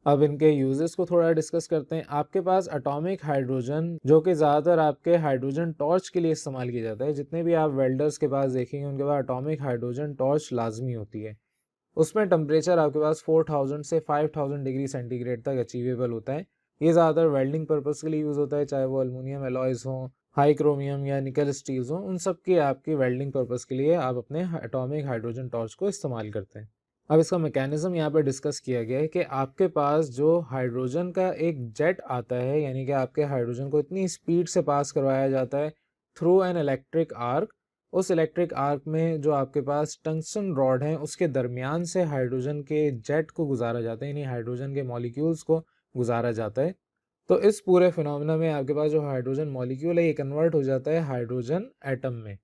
अब इनके यूजेस को थोड़ा डिस्कस करते हैं। आपके पास एटॉमिक हाइड्रोजन जो कि ज़्यादातर आपके हाइड्रोजन टॉर्च के लिए इस्तेमाल किया जाता है, जितने भी आप वेल्डर्स के पास देखेंगे उनके पास एटॉमिक हाइड्रोजन टॉर्च लाजमी होती है। उसमें टेम्परेचर आपके पास 4000 से 5000 डिग्री सेंटीग्रेड तक अचीवेबल होता है। ये ज़्यादातर वेल्डिंग पर्पज़ के लिए यूज़ होता है, चाहे वो एल्युमिनियम एलॉयज़ हों, हाई क्रोमियम या निकल स्टील्स हों, उन सब की आपकी वेल्डिंग पर्पज़ के लिए आप अपने एटॉमिक हाइड्रोजन टॉर्च को इस्तेमाल करते हैं। अब इसका मैकेनिज्म यहाँ पर डिस्कस किया गया है कि आपके पास जो हाइड्रोजन का एक जेट आता है, यानी कि आपके हाइड्रोजन को इतनी स्पीड से पास करवाया जाता है थ्रू एन इलेक्ट्रिक आर्क। उस इलेक्ट्रिक आर्क में जो आपके पास टंगस्टन रॉड है उसके दरमियान से हाइड्रोजन के जेट को गुजारा जाता है, यानी हाइड्रोजन के मॉलिक्यूल्स को गुजारा जाता है। तो इस पूरे फिनोमेना में आपके पास जो हाइड्रोजन मॉलिक्यूल है ये कन्वर्ट हो जाता है हाइड्रोजन एटम में,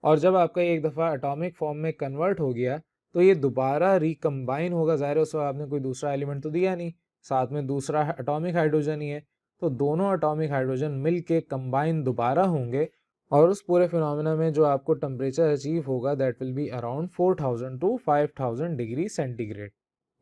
और जब आपका एक दफ़ा एटॉमिक फॉर्म में कन्वर्ट हो गया तो ये दोबारा रिकम्बाइन होगा। ज़ाहिर है उस वक्त आपने कोई दूसरा एलिमेंट तो दिया नहीं, साथ में दूसरा एटॉमिक हाइड्रोजन ही है, तो दोनों एटॉमिक हाइड्रोजन मिल के कंबाइन दोबारा होंगे और उस पूरे फिनोमेना में जो आपको टेम्परेचर अचीव होगा that will be around 4000 to 5000 degree centigrade.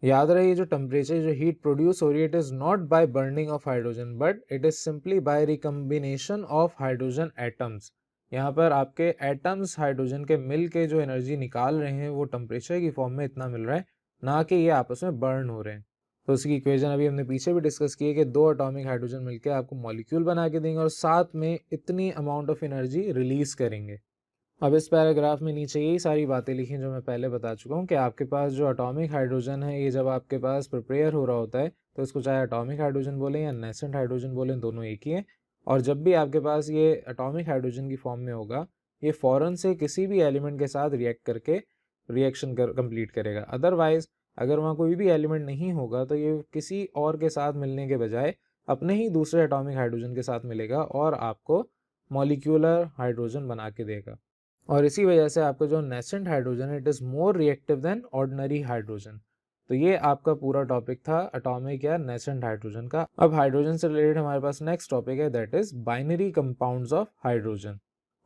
याद रहे ये जो टेम्परेचर, जो हीट प्रोड्यूस हो रही है, it is not by burning of hydrogen but it is simply by recombination of hydrogen atoms. यहाँ पर आपके एटम्स हाइड्रोजन के मिल के जो एनर्जी निकाल रहे हैं वो टेम्परेचर की फॉर्म में इतना मिल रहा है, ना कि ये आपस में बर्न हो रहे हैं। तो उसकी इक्वेशन अभी हमने पीछे भी डिस्कस की है कि दो एटॉमिक हाइड्रोजन मिलकर आपको मॉलिक्यूल बना के देंगे और साथ में इतनी अमाउंट ऑफ एनर्जी रिलीज करेंगे। अब इस पैराग्राफ में नीचे यही सारी बातें लिखी हैं जो मैं पहले बता चुका हूँ कि आपके पास जो एटॉमिक हाइड्रोजन है ये जब आपके पास प्रिपेयर हो रहा होता है तो इसको चाहे एटॉमिक हाइड्रोजन बोलें या नेसेंट हाइड्रोजन बोलें, दोनों एक ही हैं। और जब भी आपके पास ये एटॉमिक हाइड्रोजन की फॉर्म में होगा ये फ़ौरन से किसी भी एलिमेंट के साथ रिएक्ट करके रिएक्शन कंप्लीट करेगा। अदरवाइज अगर वहाँ कोई भी एलिमेंट नहीं होगा तो ये किसी और के साथ मिलने के बजाय अपने ही दूसरे एटॉमिक हाइड्रोजन के साथ मिलेगा और आपको मॉलिक्यूलर हाइड्रोजन बना के देगा। और इसी वजह से आपका जो नेसेंट हाइड्रोजन है it is more reactive than ordinary hydrogen. तो ये आपका पूरा टॉपिक था एटॉमिक या नेसेंट हाइड्रोजन का। अब हाइड्रोजन से रिलेटेड हमारे पास नेक्स्ट टॉपिक है that is binary compounds of hydrogen.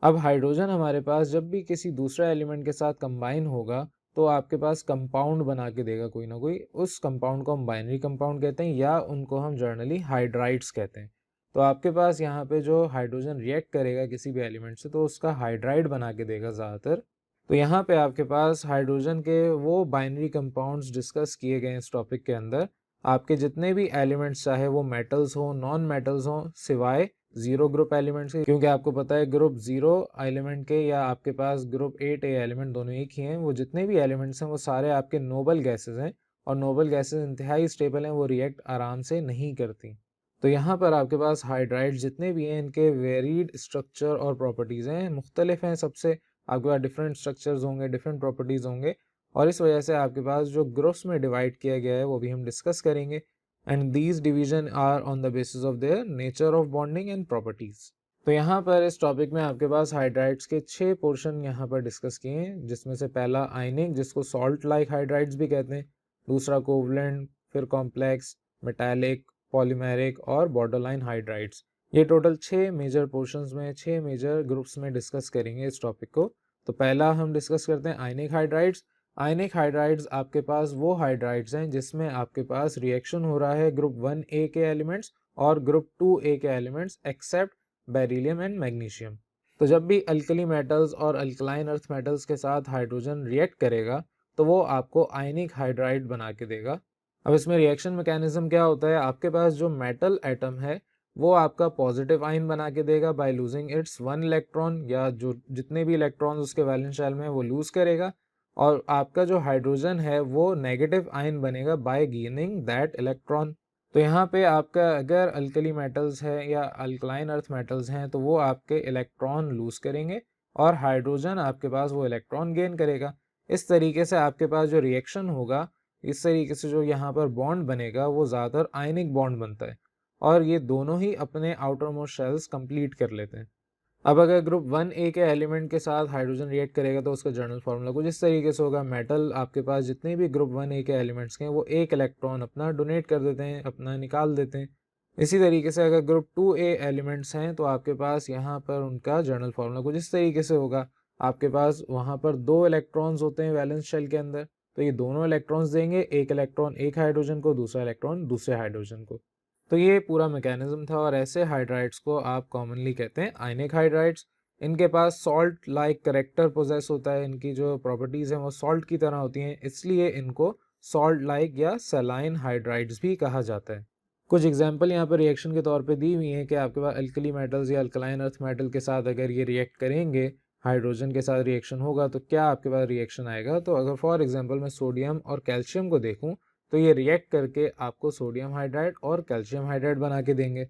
अब हाइड्रोजन हमारे पास जब भी किसी दूसरे एलिमेंट के साथ कंबाइन होगा तो आपके पास कंपाउंड बना के देगा कोई ना कोई। उस कंपाउंड को हम बाइनरी कंपाउंड कहते हैं या उनको हम जर्नली हाइड्राइड्स कहते हैं। तो आपके पास यहाँ पे जो हाइड्रोजन रिएक्ट करेगा किसी भी एलिमेंट से तो उसका हाइड्राइड बना के देगा ज़्यादातर। तो यहाँ पे आपके पास हाइड्रोजन के वो बाइनरी कंपाउंड्स डिस्कस किए गए इस टॉपिक के अंदर। आपके जितने भी एलिमेंट्स चाहे वो मेटल्स हों नॉन मेटल्स हों सिवाय जीरो ग्रुप एलिमेंट्स के, क्योंकि आपको पता है ग्रुप जीरो एलिमेंट के या आपके पास ग्रुप 8A एलिमेंट दोनों एक ही हैं। वो जितने भी एलिमेंट्स हैं वो सारे आपके नोबल गैसेज हैं और नोबल गैसेज इंतहाई स्टेबल हैं, वो रिएक्ट आराम से नहीं करती। तो यहाँ पर आपके पास हाइड्राइड जितने भी हैं इनके वेरीड स्ट्रक्चर और प्रॉपर्टीज़ हैं, मुख्तलिफ हैं सबसे। आपके पास डिफरेंट स्ट्रक्चर्स होंगे, डिफरेंट प्रॉपर्टीज़ होंगे और इस वजह से आपके पास जो ग्रुप्स में डिवाइड किया गया है वो भी हम डिस्कस करेंगे। And these division are on the basis of their nature of bonding and properties. तो यहाँ पर इस टॉपिक में आपके पास हाइड्राइड्स के 6 पोर्शन यहाँ पर डिस्कस किए हैं, जिसमें से पहला आयनिक जिसको सॉल्ट लाइक हाइड्राइड्स भी कहते हैं, दूसरा कोवलेंट, फिर कॉम्प्लेक्स, मेटालिक, पॉलीमेरिक और बॉर्डरलाइन हाइड्राइड्स। ये टोटल 6 मेजर पोर्शंस में 6 मेजर ग्रुप्स में डिस्कस करेंगे इस टॉपिक को। तो पहला हम डिस्कस करते हैं आयनिक हाइड्राइड्स। आयनिक हाइड्राइड्स आपके पास वो हाइड्राइड्स हैं जिसमें आपके पास रिएक्शन हो रहा है ग्रुप 1A के एलिमेंट्स और ग्रुप 2A के elements except beryllium and magnesium. तो जब भी अल्कली मेटल्स और अल्कलाइन अर्थ मेटल्स के साथ हाइड्रोजन रिएक्ट करेगा तो वो आपको आयनिक हाइड्राइड बना के देगा। अब इसमें रिएक्शन मैकेनिज्म क्या होता है, आपके पास जो मेटल एटम है वो आपका पॉजिटिव आयन बना के देगा बाय लूजिंग इट्स 1 इलेक्ट्रॉन, या जो जितने भी इलेक्ट्रॉन्स उसके वैलेंस शेल में वो लूज करेगा, और आपका जो हाइड्रोजन है वो नेगेटिव आयन बनेगा बाय गेनिंग दैट इलेक्ट्रॉन। तो यहाँ पे आपका अगर अल्कली मेटल्स है या अल्कलाइन अर्थ मेटल्स हैं तो वो आपके इलेक्ट्रॉन लूज करेंगे और हाइड्रोजन आपके पास वो इलेक्ट्रॉन गेन करेगा। इस तरीके से आपके पास जो रिएक्शन होगा, इस तरीके से जो यहाँ पर बॉन्ड बनेगा वो ज़्यादातर आयनिक बॉन्ड बनता है और ये दोनों ही अपने आउटर मोस्ट शेल्स कंप्लीट कर लेते हैं। अब अगर ग्रुप 1A के एलिमेंट के साथ हाइड्रोजन रिएक्ट करेगा तो उसका जर्नल फार्मूला कुछ इस तरीके से होगा। मेटल आपके पास जितने भी ग्रुप 1A के एलिमेंट्स के हैं वो एक इलेक्ट्रॉन अपना डोनेट कर देते हैं, अपना निकाल देते हैं। इसी तरीके से अगर ग्रुप 2A एलिमेंट्स हैं तो आपके पास यहाँ पर उनका जर्नल फार्मूला कुछ इस तरीके से होगा। आपके पास वहाँ पर 2 इलेक्ट्रॉन्स होते हैं वैलेंस शेल के अंदर, तो ये दोनों इलेक्ट्रॉन्स देंगे, एक इलेक्ट्रॉन एक हाइड्रोजन को, दूसरा इलेक्ट्रॉन दूसरे हाइड्रोजन को। तो ये पूरा मैकेनिज्म था और ऐसे हाइड्राइड्स को आप कॉमनली कहते हैं आयनिक हाइड्राइड्स। इनके पास सॉल्ट लाइक करेक्टर पोजेस होता है, इनकी जो प्रॉपर्टीज़ हैं वो सॉल्ट की तरह होती हैं, इसलिए इनको सॉल्ट लाइक या सलाइन हाइड्राइड्स भी कहा जाता है। कुछ एग्जांपल यहाँ पर रिएक्शन के तौर पे दी हुई हैं कि आपके पास अल्कली मेटल्स या अल्कलाइन अर्थ मेटल के साथ अगर ये रिएक्ट करेंगे, हाइड्रोजन के साथ रिएक्शन होगा तो क्या आपके पास रिएक्शन आएगा। तो अगर फॉर एग्जांपल मैं सोडियम और कैल्शियम को देखूँ तो ये रिएक्ट करके आपको सोडियम हाइड्राइड और कैल्शियम हाइड्राइड बना के देंगे।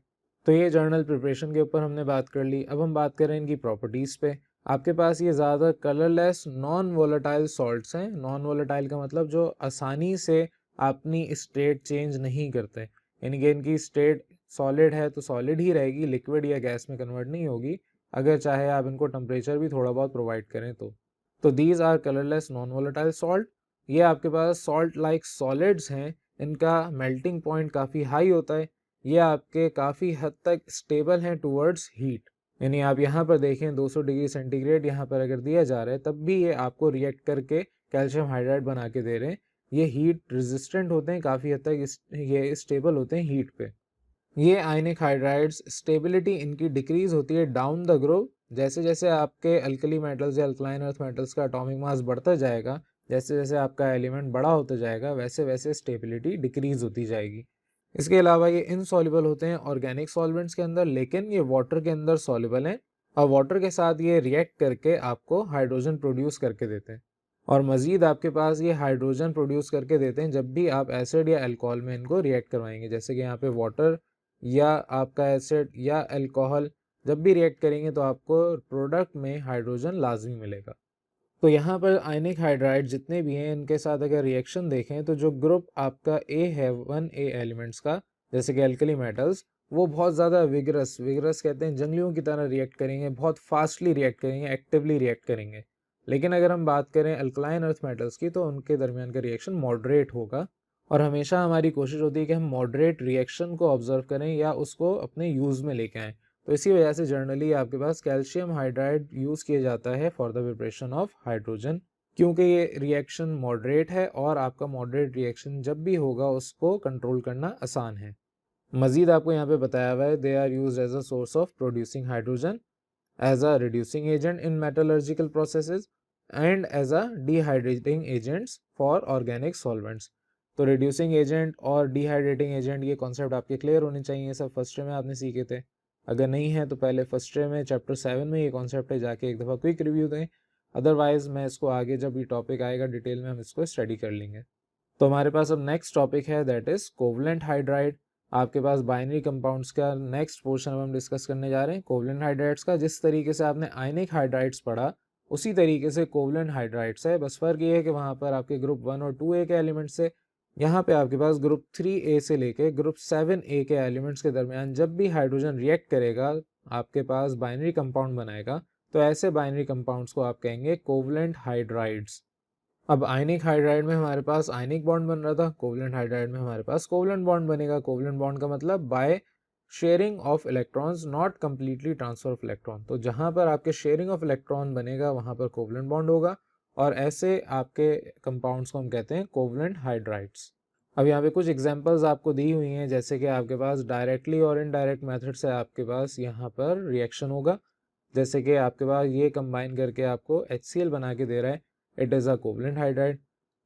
तो ये जर्नल प्रिपरेशन के ऊपर हमने बात कर ली। अब हम बात करें इनकी प्रॉपर्टीज़ पे। आपके पास ये ज़्यादा कलरलेस नॉन वोलेटाइल सॉल्ट्स हैं। नॉन वोलेटाइल का मतलब जो आसानी से अपनी स्टेट चेंज नहीं करते, यानी कि इनकी स्टेट सॉलिड है तो सॉलिड ही रहेगी, लिक्विड या गैस में कन्वर्ट नहीं होगी, अगर चाहे आप इनको टेम्परेचर भी थोड़ा बहुत प्रोवाइड करें तो these are colourless non volatile salt. ये आपके पास सॉल्ट लाइक सॉलिड्स हैं, इनका मेल्टिंग पॉइंट काफ़ी हाई होता है, ये आपके काफ़ी हद तक स्टेबल हैं टूवर्ड्स हीट। यानी आप यहाँ पर देखें 200 डिग्री सेंटीग्रेड यहाँ पर अगर दिया जा रहा है तब भी ये आपको रिएक्ट करके कैल्शियम हाइड्राइड बना के दे रहे हैं। ये हीट रेजिस्टेंट होते हैं, काफ़ी हद तक ये स्टेबल होते हैं हीट पे। ये आयनिक हाइड्राइड्स स्टेबिलिटी इनकी डिक्रीज होती है डाउन द ग्रुप। जैसे जैसे आपके अल्कली मेटल्स या अल्कलाइन अर्थ मेटल्स का एटॉमिक मास बढ़ता जाएगा, जैसे जैसे आपका एलिमेंट बड़ा होता जाएगा, वैसे वैसे स्टेबिलिटी डिक्रीज होती जाएगी। इसके अलावा ये इनसॉल्युबल होते हैं ऑर्गेनिक सॉल्वेंट्स के अंदर, लेकिन ये वाटर के अंदर सॉल्युबल हैं और वाटर के साथ ये रिएक्ट करके आपको हाइड्रोजन प्रोड्यूस करके देते हैं। और मज़ीद आपके पास ये हाइड्रोजन प्रोड्यूस करके देते हैं जब भी आप एसिड या अल्कोहल में इनको रिएक्ट करवाएंगे। जैसे कि यहाँ पे वाटर या आपका एसिड या अल्कोहल जब भी रिएक्ट करेंगे तो आपको प्रोडक्ट में हाइड्रोजन लाजमी मिलेगा। तो यहाँ पर आयनिक हाइड्राइड जितने भी हैं इनके साथ अगर रिएक्शन देखें तो जो ग्रुप आपका ए है 1A एलिमेंट्स का, जैसे कि अल्कली मेटल्स, वो बहुत ज़्यादा विगरस कहते हैं, जंगलियों की तरह रिएक्ट करेंगे, बहुत फास्टली रिएक्ट करेंगे, एक्टिवली रिएक्ट करेंगे। लेकिन अगर हम बात करें अल्कलाइन अर्थ मेटल्स की तो उनके दरमियान का रिएक्शन मॉडरेट होगा और हमेशा हमारी कोशिश होती है कि हम मॉडरेट रिएक्शन को ऑब्जर्व करें या उसको अपने यूज़ में लेके आएँ। तो इसी वजह से जनरली आपके पास कैल्शियम हाइड्राइड यूज़ किया जाता है for the preparation of hydrogen, क्योंकि ये रिएक्शन मॉडरेट है और आपका मॉडरेट रिएक्शन जब भी होगा उसको कंट्रोल करना आसान है। मज़ीद आपको यहाँ पे बताया हुआ है they are used as a source of producing hydrogen, as a reducing agent in metallurgical processes and as a dehydrating agents for organic solvents. तो रिड्यूसिंग एजेंट और डिहाइड्रेटिंग एजेंट ये कॉन्सेप्ट आपके क्लियर होने चाहिए, सब फर्स्ट ईयर में आपने सीखे थे। अगर नहीं है तो पहले फर्स्ट ईयर में चैप्टर 7 में ये कॉन्सेप्ट है, जाके एक दफ़ा क्विक रिव्यू दें। अदरवाइज मैं इसको आगे जब ये टॉपिक आएगा डिटेल में हम इसको स्टडी कर लेंगे। तो हमारे पास अब नेक्स्ट टॉपिक है दैट इज़ कोवलेंट हाइड्राइड। आपके पास बाइनरी कंपाउंड्स का नेक्स्ट पोर्शन अब हम डिस्कस करने जा रहे हैं कोवलेंट हाइड्राइड्स का। जिस तरीके से आपने आयनिक हाइड्राइड्स पढ़ा उसी तरीके से कोवलेंट हाइड्राइड्स है, बस फ़र्क ये है कि वहाँ पर आपके ग्रुप 1 और 2A के एलिमेंट्स से, यहाँ पे आपके पास ग्रुप 3A से लेके ग्रुप 7A के एलिमेंट्स के दरमियान जब भी हाइड्रोजन रिएक्ट करेगा आपके पास बाइनरी कंपाउंड बनाएगा, तो ऐसे बाइनरी कंपाउंड्स को आप कहेंगे कोवलेंट हाइड्राइड्स। अब आयनिक हाइड्राइड में हमारे पास आयनिक बॉन्ड बन रहा था, कोवलेंट हाइड्राइड में हमारे पास कोवलेंट बॉन्ड बनेगा। कोवलेंट बॉन्ड का मतलब by sharing of electrons, not completely transfer of electron. तो जहाँ पर आपके शेयरिंग ऑफ इलेक्ट्रॉन बनेगा वहाँ पर कोवलेंट बॉन्ड होगा और ऐसे आपके कंपाउंड्स को हम कहते हैं कोवलेंट हाइड्राइड्स। अब यहाँ पे कुछ एग्जांपल्स आपको दी हुई हैं, जैसे कि आपके पास डायरेक्टली और इनडायरेक्ट मेथड से आपके पास यहाँ पर रिएक्शन होगा। जैसे कि आपके पास ये कंबाइन करके आपको HCl बना के दे रहा है, it is a covalent hydride.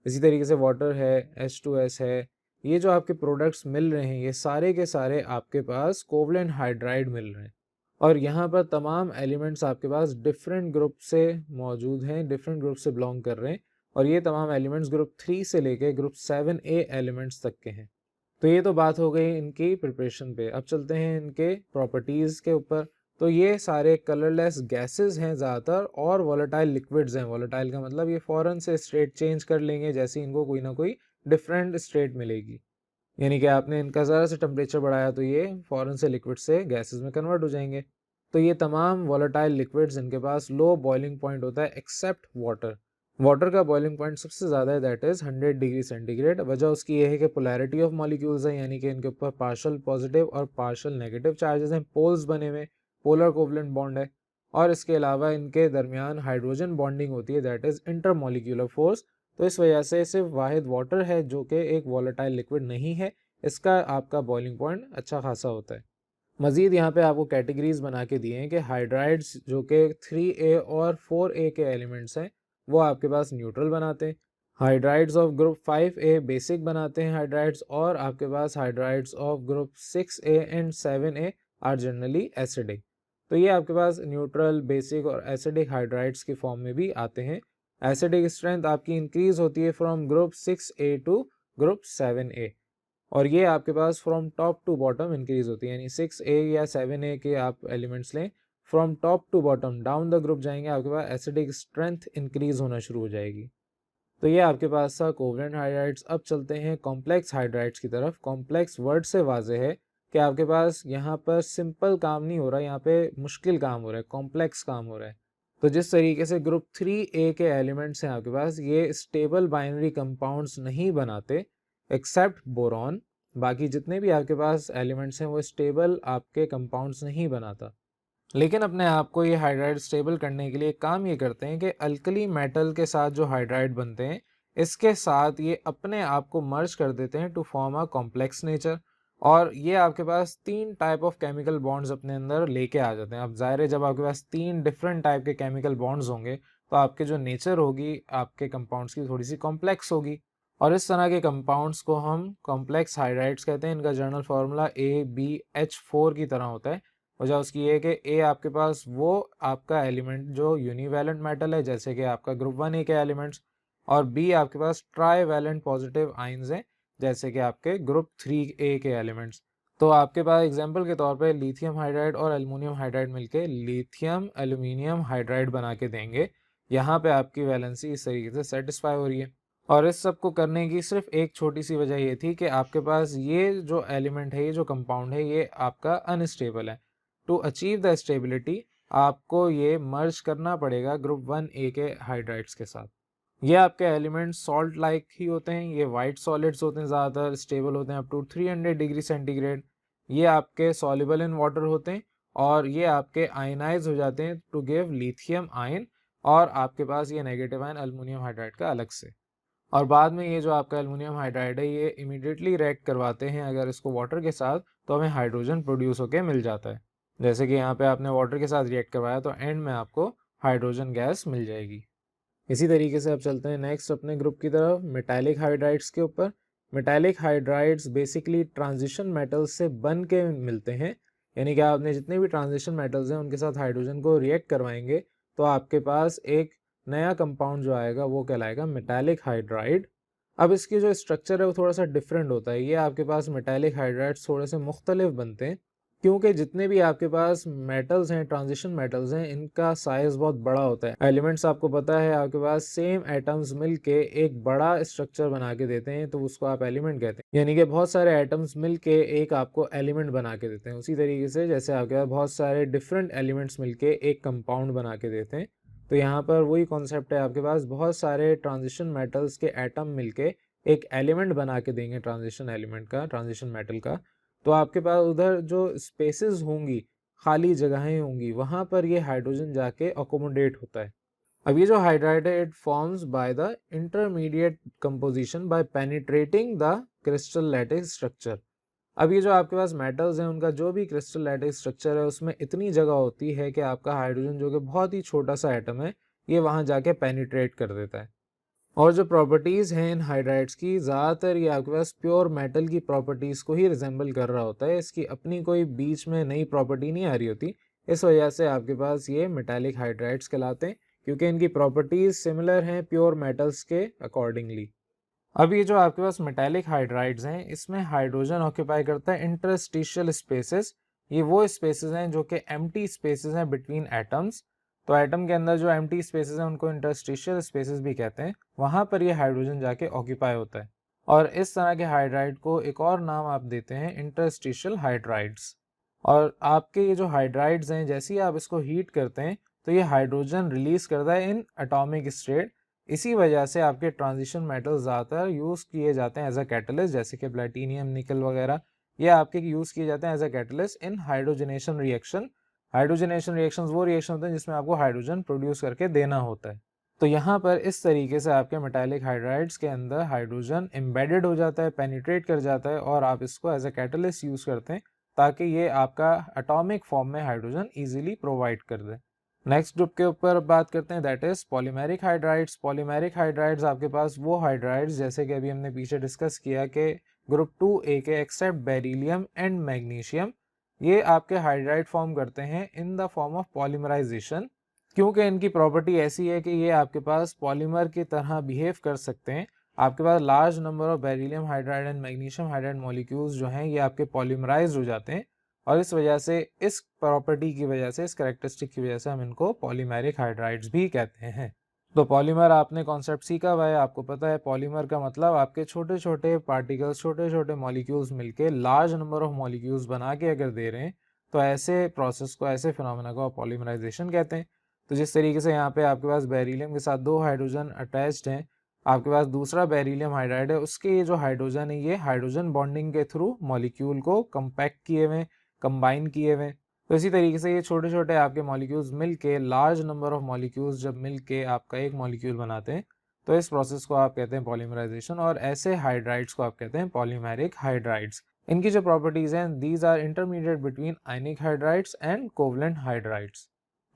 इसी तरीके से वाटर है, H2S है, ये जो आपके प्रोडक्ट्स मिल रहे हैं ये सारे के सारे आपके पास कोवलेंट हाइड्राइड मिल रहे हैं। और यहाँ पर तमाम एलिमेंट्स आपके पास डिफरेंट ग्रुप से मौजूद हैं, डिफरेंट ग्रुप से बिलोंग कर रहे हैं, और ये तमाम एलिमेंट्स ग्रुप 3 से लेके ग्रुप 7A एलिमेंट्स तक के हैं। तो ये तो बात हो गई इनकी प्रिपरेशन पे। अब चलते हैं इनके प्रॉपर्टीज़ के ऊपर। तो ये सारे कलरलेस गैसेस हैं ज़्यादातर और वॉलेटाइल लिक्विड्स हैं। वॉलेटाइल का मतलब ये फ़ौरन से स्टेट चेंज कर लेंगे जैसे इनको कोई ना कोई डिफरेंट स्टेट मिलेगी, यानी कि आपने इनका ज़रा सा टेम्परेचर बढ़ाया तो ये फ़ौरन से लिक्विड से गैसेस में कन्वर्ट हो जाएंगे। तो ये तमाम वॉलेटाइल लिक्विड्स, इनके पास लो बॉइलिंग पॉइंट होता है एक्सेप्ट वाटर। वाटर का बॉइलिंग पॉइंट सबसे ज़्यादा है, दैट इज़ 100 डिग्री सेंटीग्रेड। वजह उसकी ये है कि पोलैरिटी ऑफ मॉलिक्यूल्स है, यानी कि इनके ऊपर पार्शियल पॉजिटिव और पार्शियल नेगेटिव चार्जेस हैं, पोल्स बने हुए, पोलर कोवलेंट बॉन्ड है। और इसके अलावा इनके दरमियान हाइड्रोजन बॉन्डिंग होती है, दैट इज़ इंटरमॉलिक्यूलर फोर्स। तो इस वजह से सिर्फ वाहिद वाटर है जो कि एक वॉलेटाइल लिक्विड नहीं है, इसका आपका बॉइलिंग पॉइंट अच्छा खासा होता है। मज़ीद यहाँ पे आपको कैटेगरीज बना के दिए हैं कि हाइड्राइड्स जो कि 3A और 4A के एलिमेंट्स हैं वो आपके पास न्यूट्रल बनाते हैं। Hydrides of group 5A basic बनाते हैं हाइड्राइड्स, और आपके पास hydrides of group 6A and 7A are generally acidic. तो ये आपके पास न्यूट्रल, बेसिक और एसिडिक हाइड्राइड्स के फॉर्म में भी आते हैं। एसिडिक स्ट्रेंथ आपकी इंक्रीज होती है from group 6A to group 7A, और ये आपके पास from top to bottom increase होती है, यानी 6A या 7A के आप एलिमेंट्स लें, from top to bottom down the group जाएंगे, आपके पास एसिडिक स्ट्रेंथ इंक्रीज होना शुरू हो जाएगी। तो ये आपके पास था कोवलेंट हाइड्राइड्स। अब चलते हैं कॉम्प्लेक्स हाइड्राइड्स की तरफ। कॉम्प्लेक्स वर्ड से वाजे है कि आपके पास यहाँ पर सिंपल काम नहीं हो रहा, यहाँ पे मुश्किल काम हो रहा है, कॉम्प्लेक्स काम हो रहा है। तो जिस तरीके से ग्रुप 3A के एलिमेंट्स हैं आपके पास, ये स्टेबल बाइनरी कंपाउंड्स नहीं बनाते एक्सेप्ट बोरॉन। बाकी जितने भी आपके पास एलिमेंट्स हैं वो स्टेबल आपके कंपाउंड्स नहीं बनाता, लेकिन अपने आप को ये हाइड्राइड स्टेबल करने के लिए काम ये करते हैं कि अल्कली मेटल के साथ जो हाइड्राइड बनते हैं इसके साथ ये अपने आप को मर्ज कर देते हैं to form a complex nature. और ये आपके पास 3 टाइप ऑफ केमिकल बॉन्ड्स अपने अंदर लेके आ जाते हैं। अब ज़ाहिर है जब आपके पास 3 डिफरेंट टाइप के केमिकल बॉन्ड्स होंगे तो आपके जो नेचर होगी आपके कंपाउंड्स की थोड़ी सी कॉम्प्लेक्स होगी, और इस तरह के कंपाउंड्स को हम कॉम्प्लेक्स हाइड्राइड्स कहते हैं। इनका जर्नल फार्मूला AbH4 की तरह होता है। वजह उसकी ये है कि ए आपके पास वो आपका एलिमेंट जो यूनिवैलेंट मेटल है, जैसे कि आपका ग्रुप 1A के एलिमेंट्स, और बी आपके पास ट्राईवैलेंट पॉजिटिव आयंस हैं, जैसे कि आपके ग्रुप 3A के एलिमेंट्स। तो आपके पास एग्जांपल के तौर पे लिथियम हाइड्राइड और एल्युमिनियम हाइड्राइड मिलके लिथियम एल्युमिनियम हाइड्राइड बना के देंगे। यहाँ पे आपकी वैलेंसी इस तरीके से सेटिस्फाई हो रही है। और इस सब को करने की सिर्फ एक छोटी सी वजह ये थी कि आपके पास ये जो एलिमेंट है, ये जो कंपाउंड है, ये आपका अनस्टेबल है। टू अचीव द स्टेबिलिटी आपको ये मर्ज करना पड़ेगा ग्रुप 1A के हाइड्राइड्स के साथ। ये आपके एलिमेंट्स सॉल्ट लाइक ही होते हैं, ये वाइट सॉलिड्स होते हैं, ज़्यादातर स्टेबल होते हैं अप टू 300 डिग्री सेंटीग्रेड। ये आपके सॉल्युबल इन वाटर होते हैं, और ये आपके आयनाइज हो जाते हैं टू गिव लिथियम आयन, और आपके पास ये नेगेटिव आयन एल्युमिनियम हाइड्राइड का अलग से। और बाद में ये जो आपका एल्युमिनियम हाइड्राइड है ये इमीडिएटली रिएक्ट करवाते हैं अगर इसको वाटर के साथ, तो हमें हाइड्रोजन प्रोड्यूस होकर मिल जाता है। जैसे कि यहाँ पे आपने वाटर के साथ रिएक्ट करवाया तो एंड में आपको हाइड्रोजन गैस मिल जाएगी। इसी तरीके से अब चलते हैं नेक्स्ट अपने ग्रुप की तरफ, मेटालिक हाइड्राइड्स के ऊपर। Metallic hydrides basically transition metals से बन के मिलते हैं, यानी कि आपने जितने भी ट्रांजिशन मेटल्स हैं उनके साथ हाइड्रोजन को रिएक्ट करवाएंगे तो आपके पास एक नया कंपाउंड जो आएगा वो कहलाएगा मेटालिक हाइड्राइड। अब इसकी जो स्ट्रक्चर है वो थोड़ा सा डिफरेंट होता है। ये आपके पास मेटालिक हाइड्राइड्स थोड़े से मुख्तलिफ बनते हैं, क्योंकि जितने भी आपके पास मेटल्स हैं, ट्रांजिशन मेटल्स हैं, इनका साइज बहुत बड़ा होता है। एलिमेंट्स आपको पता है आपके पास सेम एटम्स मिलके एक बड़ा स्ट्रक्चर बना के देते हैं, तो उसको आप एलिमेंट कहते हैं, यानी कि बहुत सारे एटम्स मिलके एक आपको एलिमेंट बना के देते हैं। उसी तरीके से जैसे आपके पास बहुत सारे डिफरेंट एलिमेंट्स मिलके एक कंपाउंड बना के देते हैं, तो यहाँ पर वही कॉन्सेप्ट है, आपके पास बहुत सारे ट्रांजिशन मेटल्स के एटम मिलके एक एलिमेंट बना के देंगे, ट्रांजिशन एलिमेंट का, ट्रांजिशन मेटल का। तो आपके पास उधर जो स्पेसेस होंगी, खाली जगहें होंगी, वहाँ पर ये हाइड्रोजन जाके अकोमोडेट होता है। अब ये जो हाइड्राइड है it forms by the intermediate composition bye penetrating the crystal lattice structure. अब ये जो आपके पास मेटल्स हैं उनका जो भी क्रिस्टल लैटिस स्ट्रक्चर है उसमें इतनी जगह होती है कि आपका हाइड्रोजन जो कि बहुत ही छोटा सा एटम है ये वहाँ जाके पेनिट्रेट कर देता है। और जो प्रॉपर्टीज़ हैं इन हाइड्राइड्स की ज़्यादातर ये आपके पास प्योर मेटल की प्रॉपर्टीज़ को ही रिजेंबल कर रहा होता है, इसकी अपनी कोई बीच में नई प्रॉपर्टी नहीं आ रही होती। इस वजह से आपके पास ये मेटालिक हाइड्राइड्स कहलाते हैं, क्योंकि इनकी प्रॉपर्टीज़ सिमिलर हैं प्योर मेटल्स के अकॉर्डिंगली। अब ये जो आपके पास मेटालिक हाइड्राइड्स हैं इसमें हाइड्रोजन ऑक्यूपाई करता है इंटरस्टिशियल स्पेसेस। ये वो स्पेसेस हैं जो कि एम्प्टी स्पेसेस हैं बिटवीन एटम्स। तो एटम के अंदर जो एम्प्टी स्पेसेस हैं उनको इंटरस्टिशियल स्पेसेस भी कहते हैं, वहाँ पर ये हाइड्रोजन जाके ऑक्यूपाई होता है। और इस तरह के हाइड्राइड को एक और नाम आप देते हैं इंटरस्टिशियल हाइड्राइड्स। और आपके ये जो हाइड्राइड्स हैं जैसे ही आप इसको हीट करते हैं तो ये हाइड्रोजन रिलीज करता है इन एटॉमिक स्टेट। इसी वजह से आपके ट्रांजिशन मेटल्स ज़्यादातर यूज़ किए जाते हैं एज अ कैटलिस्ट, जैसे कि प्लेटिनियम, निकल वगैरह। ये आपके यूज़ किए जाते हैं as a catalyst in hydrogenation reaction. Hydrogenation reactions वो रिएक्शन होते हैं जिसमें आपको हाइड्रोजन प्रोड्यूस करके देना होता है। तो यहाँ पर इस तरीके से आपके मेटालिक हाइड्राइड्स के अंदर हाइड्रोजन एम्बेडेड हो जाता है, पेनिट्रेट कर जाता है, और आप इसको एज अ कैटलिस्ट यूज़ करते हैं ताकि ये आपका एटॉमिक फॉर्म में हाइड्रोजन ईजिली प्रोवाइड कर दे। नेक्स्ट ग्रुप के ऊपर बात करते हैं, that is polymeric hydrides. Polymeric hydrides आपके पास वो हाइड्राइड्स जैसे कि अभी हमने पीछे डिस्कस किया कि ग्रुप 2A के एक्सेप्ट बेरिलियम एंड मैग्नीशियम, ये आपके हाइड्राइड फॉर्म करते हैं in the form of polymerization, क्योंकि इनकी प्रॉपर्टी ऐसी है कि ये आपके पास पॉलीमर की तरह बिहेव कर सकते हैं। आपके पास large number of beryllium hydride and magnesium hydride molecules जो हैं ये आपके पॉलीमराइज हो जाते हैं, और इस वजह से, इस प्रॉपर्टी की वजह से, इस कैरेक्टरिस्टिक की वजह से हम इनको पॉलीमेरिक हाइड्राइड्स भी कहते हैं। तो पॉलीमर आपने कॉन्सेप्ट सीखा हुआ है, आपको पता है पॉलीमर का मतलब आपके छोटे छोटे पार्टिकल्स, छोटे छोटे मॉलिक्यूल्स मिलके लार्ज नंबर ऑफ मॉलिक्यूल्स बना के अगर दे रहे हैं तो ऐसे प्रोसेस को, ऐसे फिनोमेना को पॉलीमराइजेशन कहते हैं। तो जिस तरीके से यहाँ पे आपके पास बेरिलियम के साथ 2 हाइड्रोजन अटैच्ड हैं, आपके पास दूसरा बेरिलियम हाइड्राइड है, उसके ये जो हाइड्रोजन है ये हाइड्रोजन बॉन्डिंग के थ्रू मॉलिक्यूल को कंपैक्ट किए हुए, कंबाइन किए हुए। तो इसी तरीके से ये छोटे छोटे आपके मॉलिक्यूल्स मिलके, लार्ज नंबर ऑफ मॉलिक्यूल्स जब मिलके आपका एक मॉलिक्यूल बनाते हैं तो इस प्रोसेस को आप कहते हैं पॉलीमराइजेशन, और ऐसे हाइड्राइड्स को आप कहते हैं पॉलीमेरिक हाइड्राइड्स। इनकी जो प्रॉपर्टीज हैं, these are intermediate between ionic hydrides and covalent hydrides.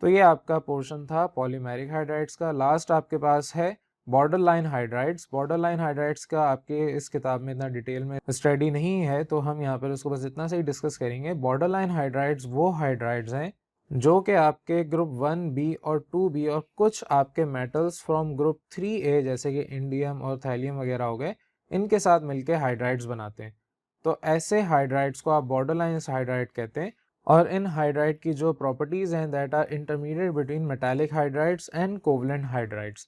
तो ये आपका पोर्शन था पॉलीमेरिक हाइड्राइड्स का। लास्ट आपके पास है border line hydrides. Border line hydrides का आपके इस किताब में इतना डिटेल में स्टडी नहीं है, तो हम यहाँ पर उसको बस इतना से ही डिस्कस करेंगे। बॉर्डर लाइन हाइड्राइड्स वो हाइड्राइड्स हैं जो कि आपके ग्रुप 1B और 2B और कुछ आपके मेटल्स फ्रॉम ग्रुप 3A जैसे कि इंडियम और थैलियम वगैरह हो गए, इनके साथ मिलके हाइड्राइड्स बनाते हैं। तो ऐसे हाइड्राइड्स को आप बॉर्डर लाइन हाइड्राइड कहते हैं। और इन हाइड्राइड की जो प्रॉपर्टीज हैं that are intermediate between metallic hydrides and covalent hydrides.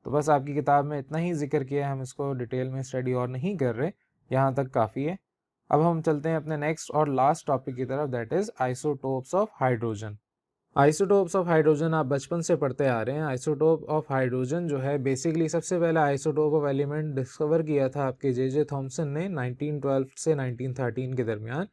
तो बस आपकी किताब में इतना ही जिक्र किया है, हम इसको डिटेल में स्टडी और नहीं कर रहे, यहाँ तक काफ़ी है। अब हम चलते हैं अपने नेक्स्ट और लास्ट टॉपिक की तरफ, that is isotopes of hydrogen. Isotopes of hydrogen आप बचपन से पढ़ते आ रहे हैं। आइसोटोप ऑफ हाइड्रोजन जो है बेसिकली सबसे पहले आइसोटोप ऑफ एलिमेंट डिस्कवर किया था आपके जे थॉमसन ने 1912 से 1913 के दरमियान।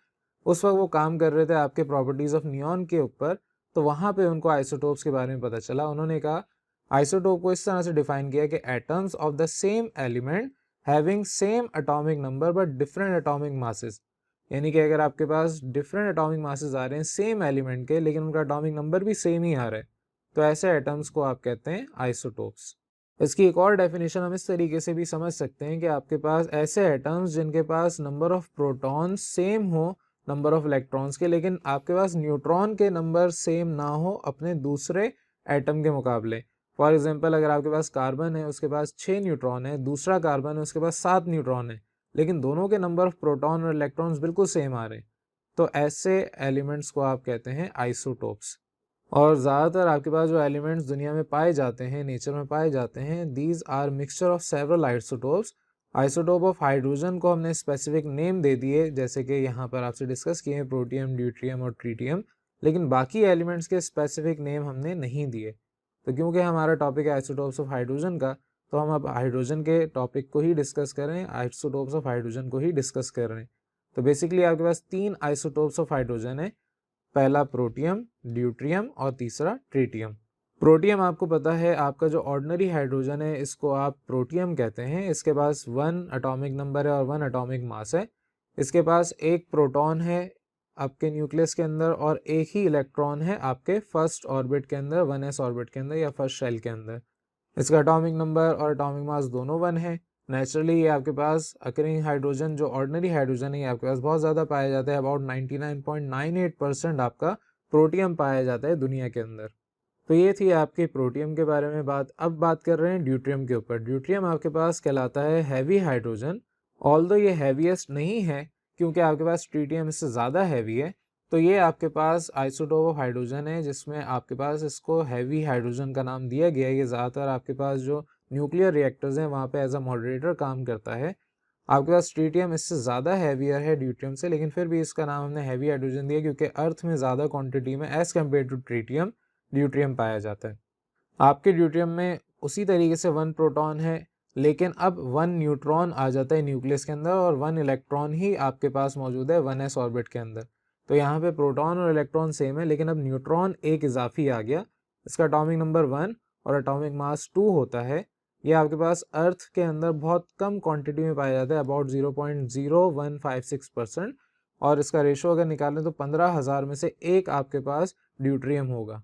उस वक्त वो काम कर रहे थे आपके प्रॉपर्टीज ऑफ नियॉन के ऊपर, तो वहाँ पे उनको आइसोटोप्स के बारे में पता चला। उन्होंने कहा, आइसोटोप को इस तरह से डिफाइन किया कि atoms of the same element having same atomic number but different atomic masses. यानी कि अगर आपके पास डिफरेंट एटॉमिक मासेस आ रहे हैं सेम एलिमेंट के, लेकिन उनका एटॉमिक नंबर भी सेम ही आ रहा है, तो ऐसे एटम्स को आप कहते हैं आइसोटोप्स। इसकी एक और डेफिनेशन हम इस तरीके से भी समझ सकते हैं कि आपके पास ऐसे एटम्स जिनके पास नंबर ऑफ प्रोटॉन्स सेम हो नंबर ऑफ इलेक्ट्रॉन्स के, लेकिन आपके पास न्यूट्रॉन के नंबर सेम ना हो अपने दूसरे एटम के मुकाबले। फॉर एग्जांपल, अगर आपके पास कार्बन है, उसके पास 6 न्यूट्रॉन है, दूसरा कार्बन है, उसके पास 7 न्यूट्रॉन है, लेकिन दोनों के नंबर ऑफ प्रोटॉन और इलेक्ट्रॉन्स बिल्कुल सेम आ रहे हैं, तो ऐसे एलिमेंट्स को आप कहते हैं आइसोटोप्स। और ज़्यादातर आपके पास जो एलिमेंट्स दुनिया में पाए जाते हैं, नेचर में पाए जाते हैं, these are mixture of several isotopes. Isotope of hydrogen को हमने स्पेसिफिक नेम दे दिए, जैसे कि यहाँ पर आपसे डिस्कस किए हैं प्रोटियम, ड्यूट्रियम और ट्रीटियम, लेकिन बाकी एलिमेंट्स के स्पेसिफिक नेम हमने नहीं दिए। तो क्योंकि हमारा टॉपिक है आइसोटोप्स ऑफ हाइड्रोजन का, तो हम अब हाइड्रोजन के टॉपिक को ही डिस्कस कर रहे हैं, आइसोटोप्स ऑफ हाइड्रोजन को ही डिस्कस कर रहे हैं। तो बेसिकली आपके पास 3 आइसोटोप्स ऑफ हाइड्रोजन है, पहला प्रोटियम, ड्यूट्रियम और तीसरा ट्रीटियम। प्रोटियम आपको पता है आपका जो ऑर्डिनरी हाइड्रोजन है इसको आप प्रोटियम कहते हैं। इसके पास 1 एटॉमिक नंबर है और 1 एटॉमिक मास है। इसके पास एक प्रोटॉन है आपके न्यूक्लियस के अंदर और एक ही इलेक्ट्रॉन है आपके फर्स्ट ऑर्बिट के अंदर, 1s ऑर्बिट के अंदर या फर्स्ट शेल के अंदर। इसका एटॉमिक नंबर और एटॉमिक मास दोनों 1 है। नेचुरली ये आपके पास अकरिंग हाइड्रोजन जो ऑर्डिनरी हाइड्रोजन है ये आपके पास बहुत ज़्यादा पाया जाता है। अबाउट 99.98% आपका प्रोटियम पाया जाता है दुनिया के अंदर। तो ये थी आपके प्रोटियम के बारे में बात। अब बात कर रहे हैं ड्यूट्रियम के ऊपर। ड्यूट्रियम आपके पास कहलाता है हैवी हाइड्रोजन। ऑल्दो ये हैवीएस्ट नहीं है क्योंकि आपके पास ट्रीटियम इससे ज़्यादा हैवी है, तो ये आपके पास आइसोटोप ऑफ हाइड्रोजन है जिसमें आपके पास इसको हैवी हाइड्रोजन का नाम दिया गया है। ये ज़्यादातर आपके पास जो न्यूक्लियर रिएक्टर्स हैं वहाँ पे एज अ मॉडरेटर काम करता है। आपके पास ट्रीटियम इससे ज़्यादा हैवियर है ड्यूट्रियम से, लेकिन फिर भी इसका नाम हमने हैवी हाइड्रोजन दिया क्योंकि अर्थ में ज़्यादा क्वांटिटी में as compare to tritium deuterium पाया जाता है। आपके ड्यूट्रियम में उसी तरीके से 1 प्रोटॉन है, लेकिन अब 1 न्यूट्रॉन आ जाता है न्यूक्लियस के अंदर और 1 इलेक्ट्रॉन ही आपके पास मौजूद है 1s ऑर्बिट के अंदर। तो यहाँ पे प्रोटॉन और इलेक्ट्रॉन सेम है, लेकिन अब न्यूट्रॉन एक इजाफी आ गया। इसका एटॉमिक नंबर 1 और एटॉमिक मास 2 होता है। ये आपके पास अर्थ के अंदर बहुत कम क्वांटिटी में पाया जाता है, अबाउट 0.0156%। और इसका रेशो अगर निकालें तो 15,000 में से एक आपके पास ड्यूट्रियम होगा।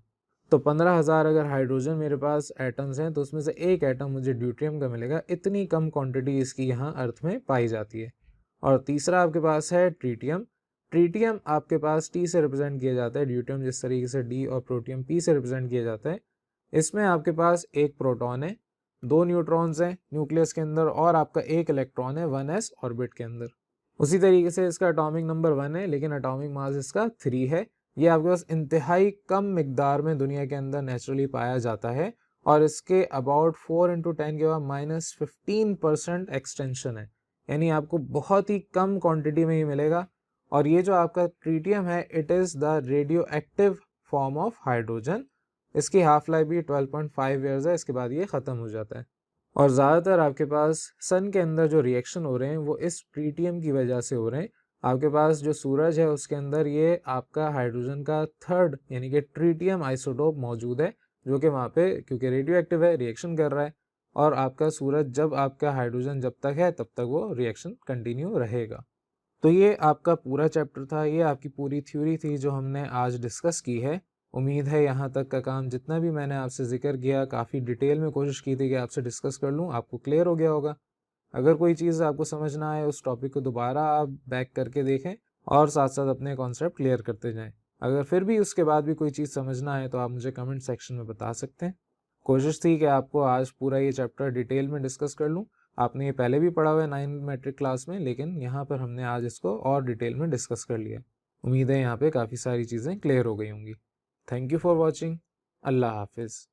तो 15,000 अगर हाइड्रोजन मेरे पास एटम्स हैं तो उसमें से एक एटम मुझे ड्यूट्रियम का मिलेगा। इतनी कम क्वांटिटी इसकी यहाँ अर्थ में पाई जाती है। और तीसरा आपके पास है ट्रीटियम। ट्रीटियम आपके पास टी से रिप्रेजेंट किया जाता है, ड्यूट्रियम जिस तरीके से डी और प्रोटियम पी से रिप्रेजेंट किया जाता है। इसमें आपके पास एक प्रोटॉन है, 2 न्यूट्रॉन्स हैं न्यूक्लियस के अंदर और आपका एक इलेक्ट्रॉन है 1s ऑर्बिट के अंदर। उसी तरीके से इसका एटॉमिक नंबर 1 है, लेकिन एटॉमिक मास इसका 3 है। ये आपके पास इंतहाई कम मिकदार में दुनिया के अंदर नेचुरली पाया जाता है और इसके अबाउट 4 × 10 के बाद -15% एक्सटेंशन है, यानी आपको बहुत ही कम क्वांटिटी में ही मिलेगा। और ये जो आपका ट्रीटियम है it is the radio active form of hydrogen. इसकी हाफ लाइफ भी 12.5 ईयर्स है, इसके बाद ये ख़त्म हो जाता है। और ज़्यादातर आपके पास सन के अंदर जो रिएक्शन हो रहे हैं वो इस ट्रीटियम की वजह से हो रहे हैं। आपके पास जो सूरज है उसके अंदर ये आपका हाइड्रोजन का 3rd यानी कि ट्रीटियम आइसोटोप मौजूद है, जो कि वहाँ पे क्योंकि रेडियो एक्टिव है रिएक्शन कर रहा है। और आपका सूरज जब आपका हाइड्रोजन जब तक है तब तक वो रिएक्शन कंटिन्यू रहेगा। तो ये आपका पूरा चैप्टर था, ये आपकी पूरी थ्योरी थी जो हमने आज डिस्कस की है। उम्मीद है यहाँ तक का काम जितना भी मैंने आपसे जिक्र किया काफ़ी डिटेल में कोशिश की थी कि आपसे डिस्कस कर लूँ, आपको क्लियर हो गया होगा। अगर कोई चीज़ आपको समझ ना आए उस टॉपिक को दोबारा आप बैक करके देखें और साथ साथ अपने कॉन्सेप्ट क्लियर करते जाएं। अगर फिर भी उसके बाद भी कोई चीज़ समझ ना आए तो आप मुझे कमेंट सेक्शन में बता सकते हैं। कोशिश थी कि आपको आज पूरा ये चैप्टर डिटेल में डिस्कस कर लूँ। आपने ये पहले भी पढ़ा हुआ है 9th मैट्रिक क्लास में, लेकिन यहाँ पर हमने आज इसको और डिटेल में डिस्कस कर लिया। उम्मीद है यहाँ पे काफ़ी सारी चीज़ें क्लियर हो गई होंगी। Thank you for watching. अल्लाह हाफिज़।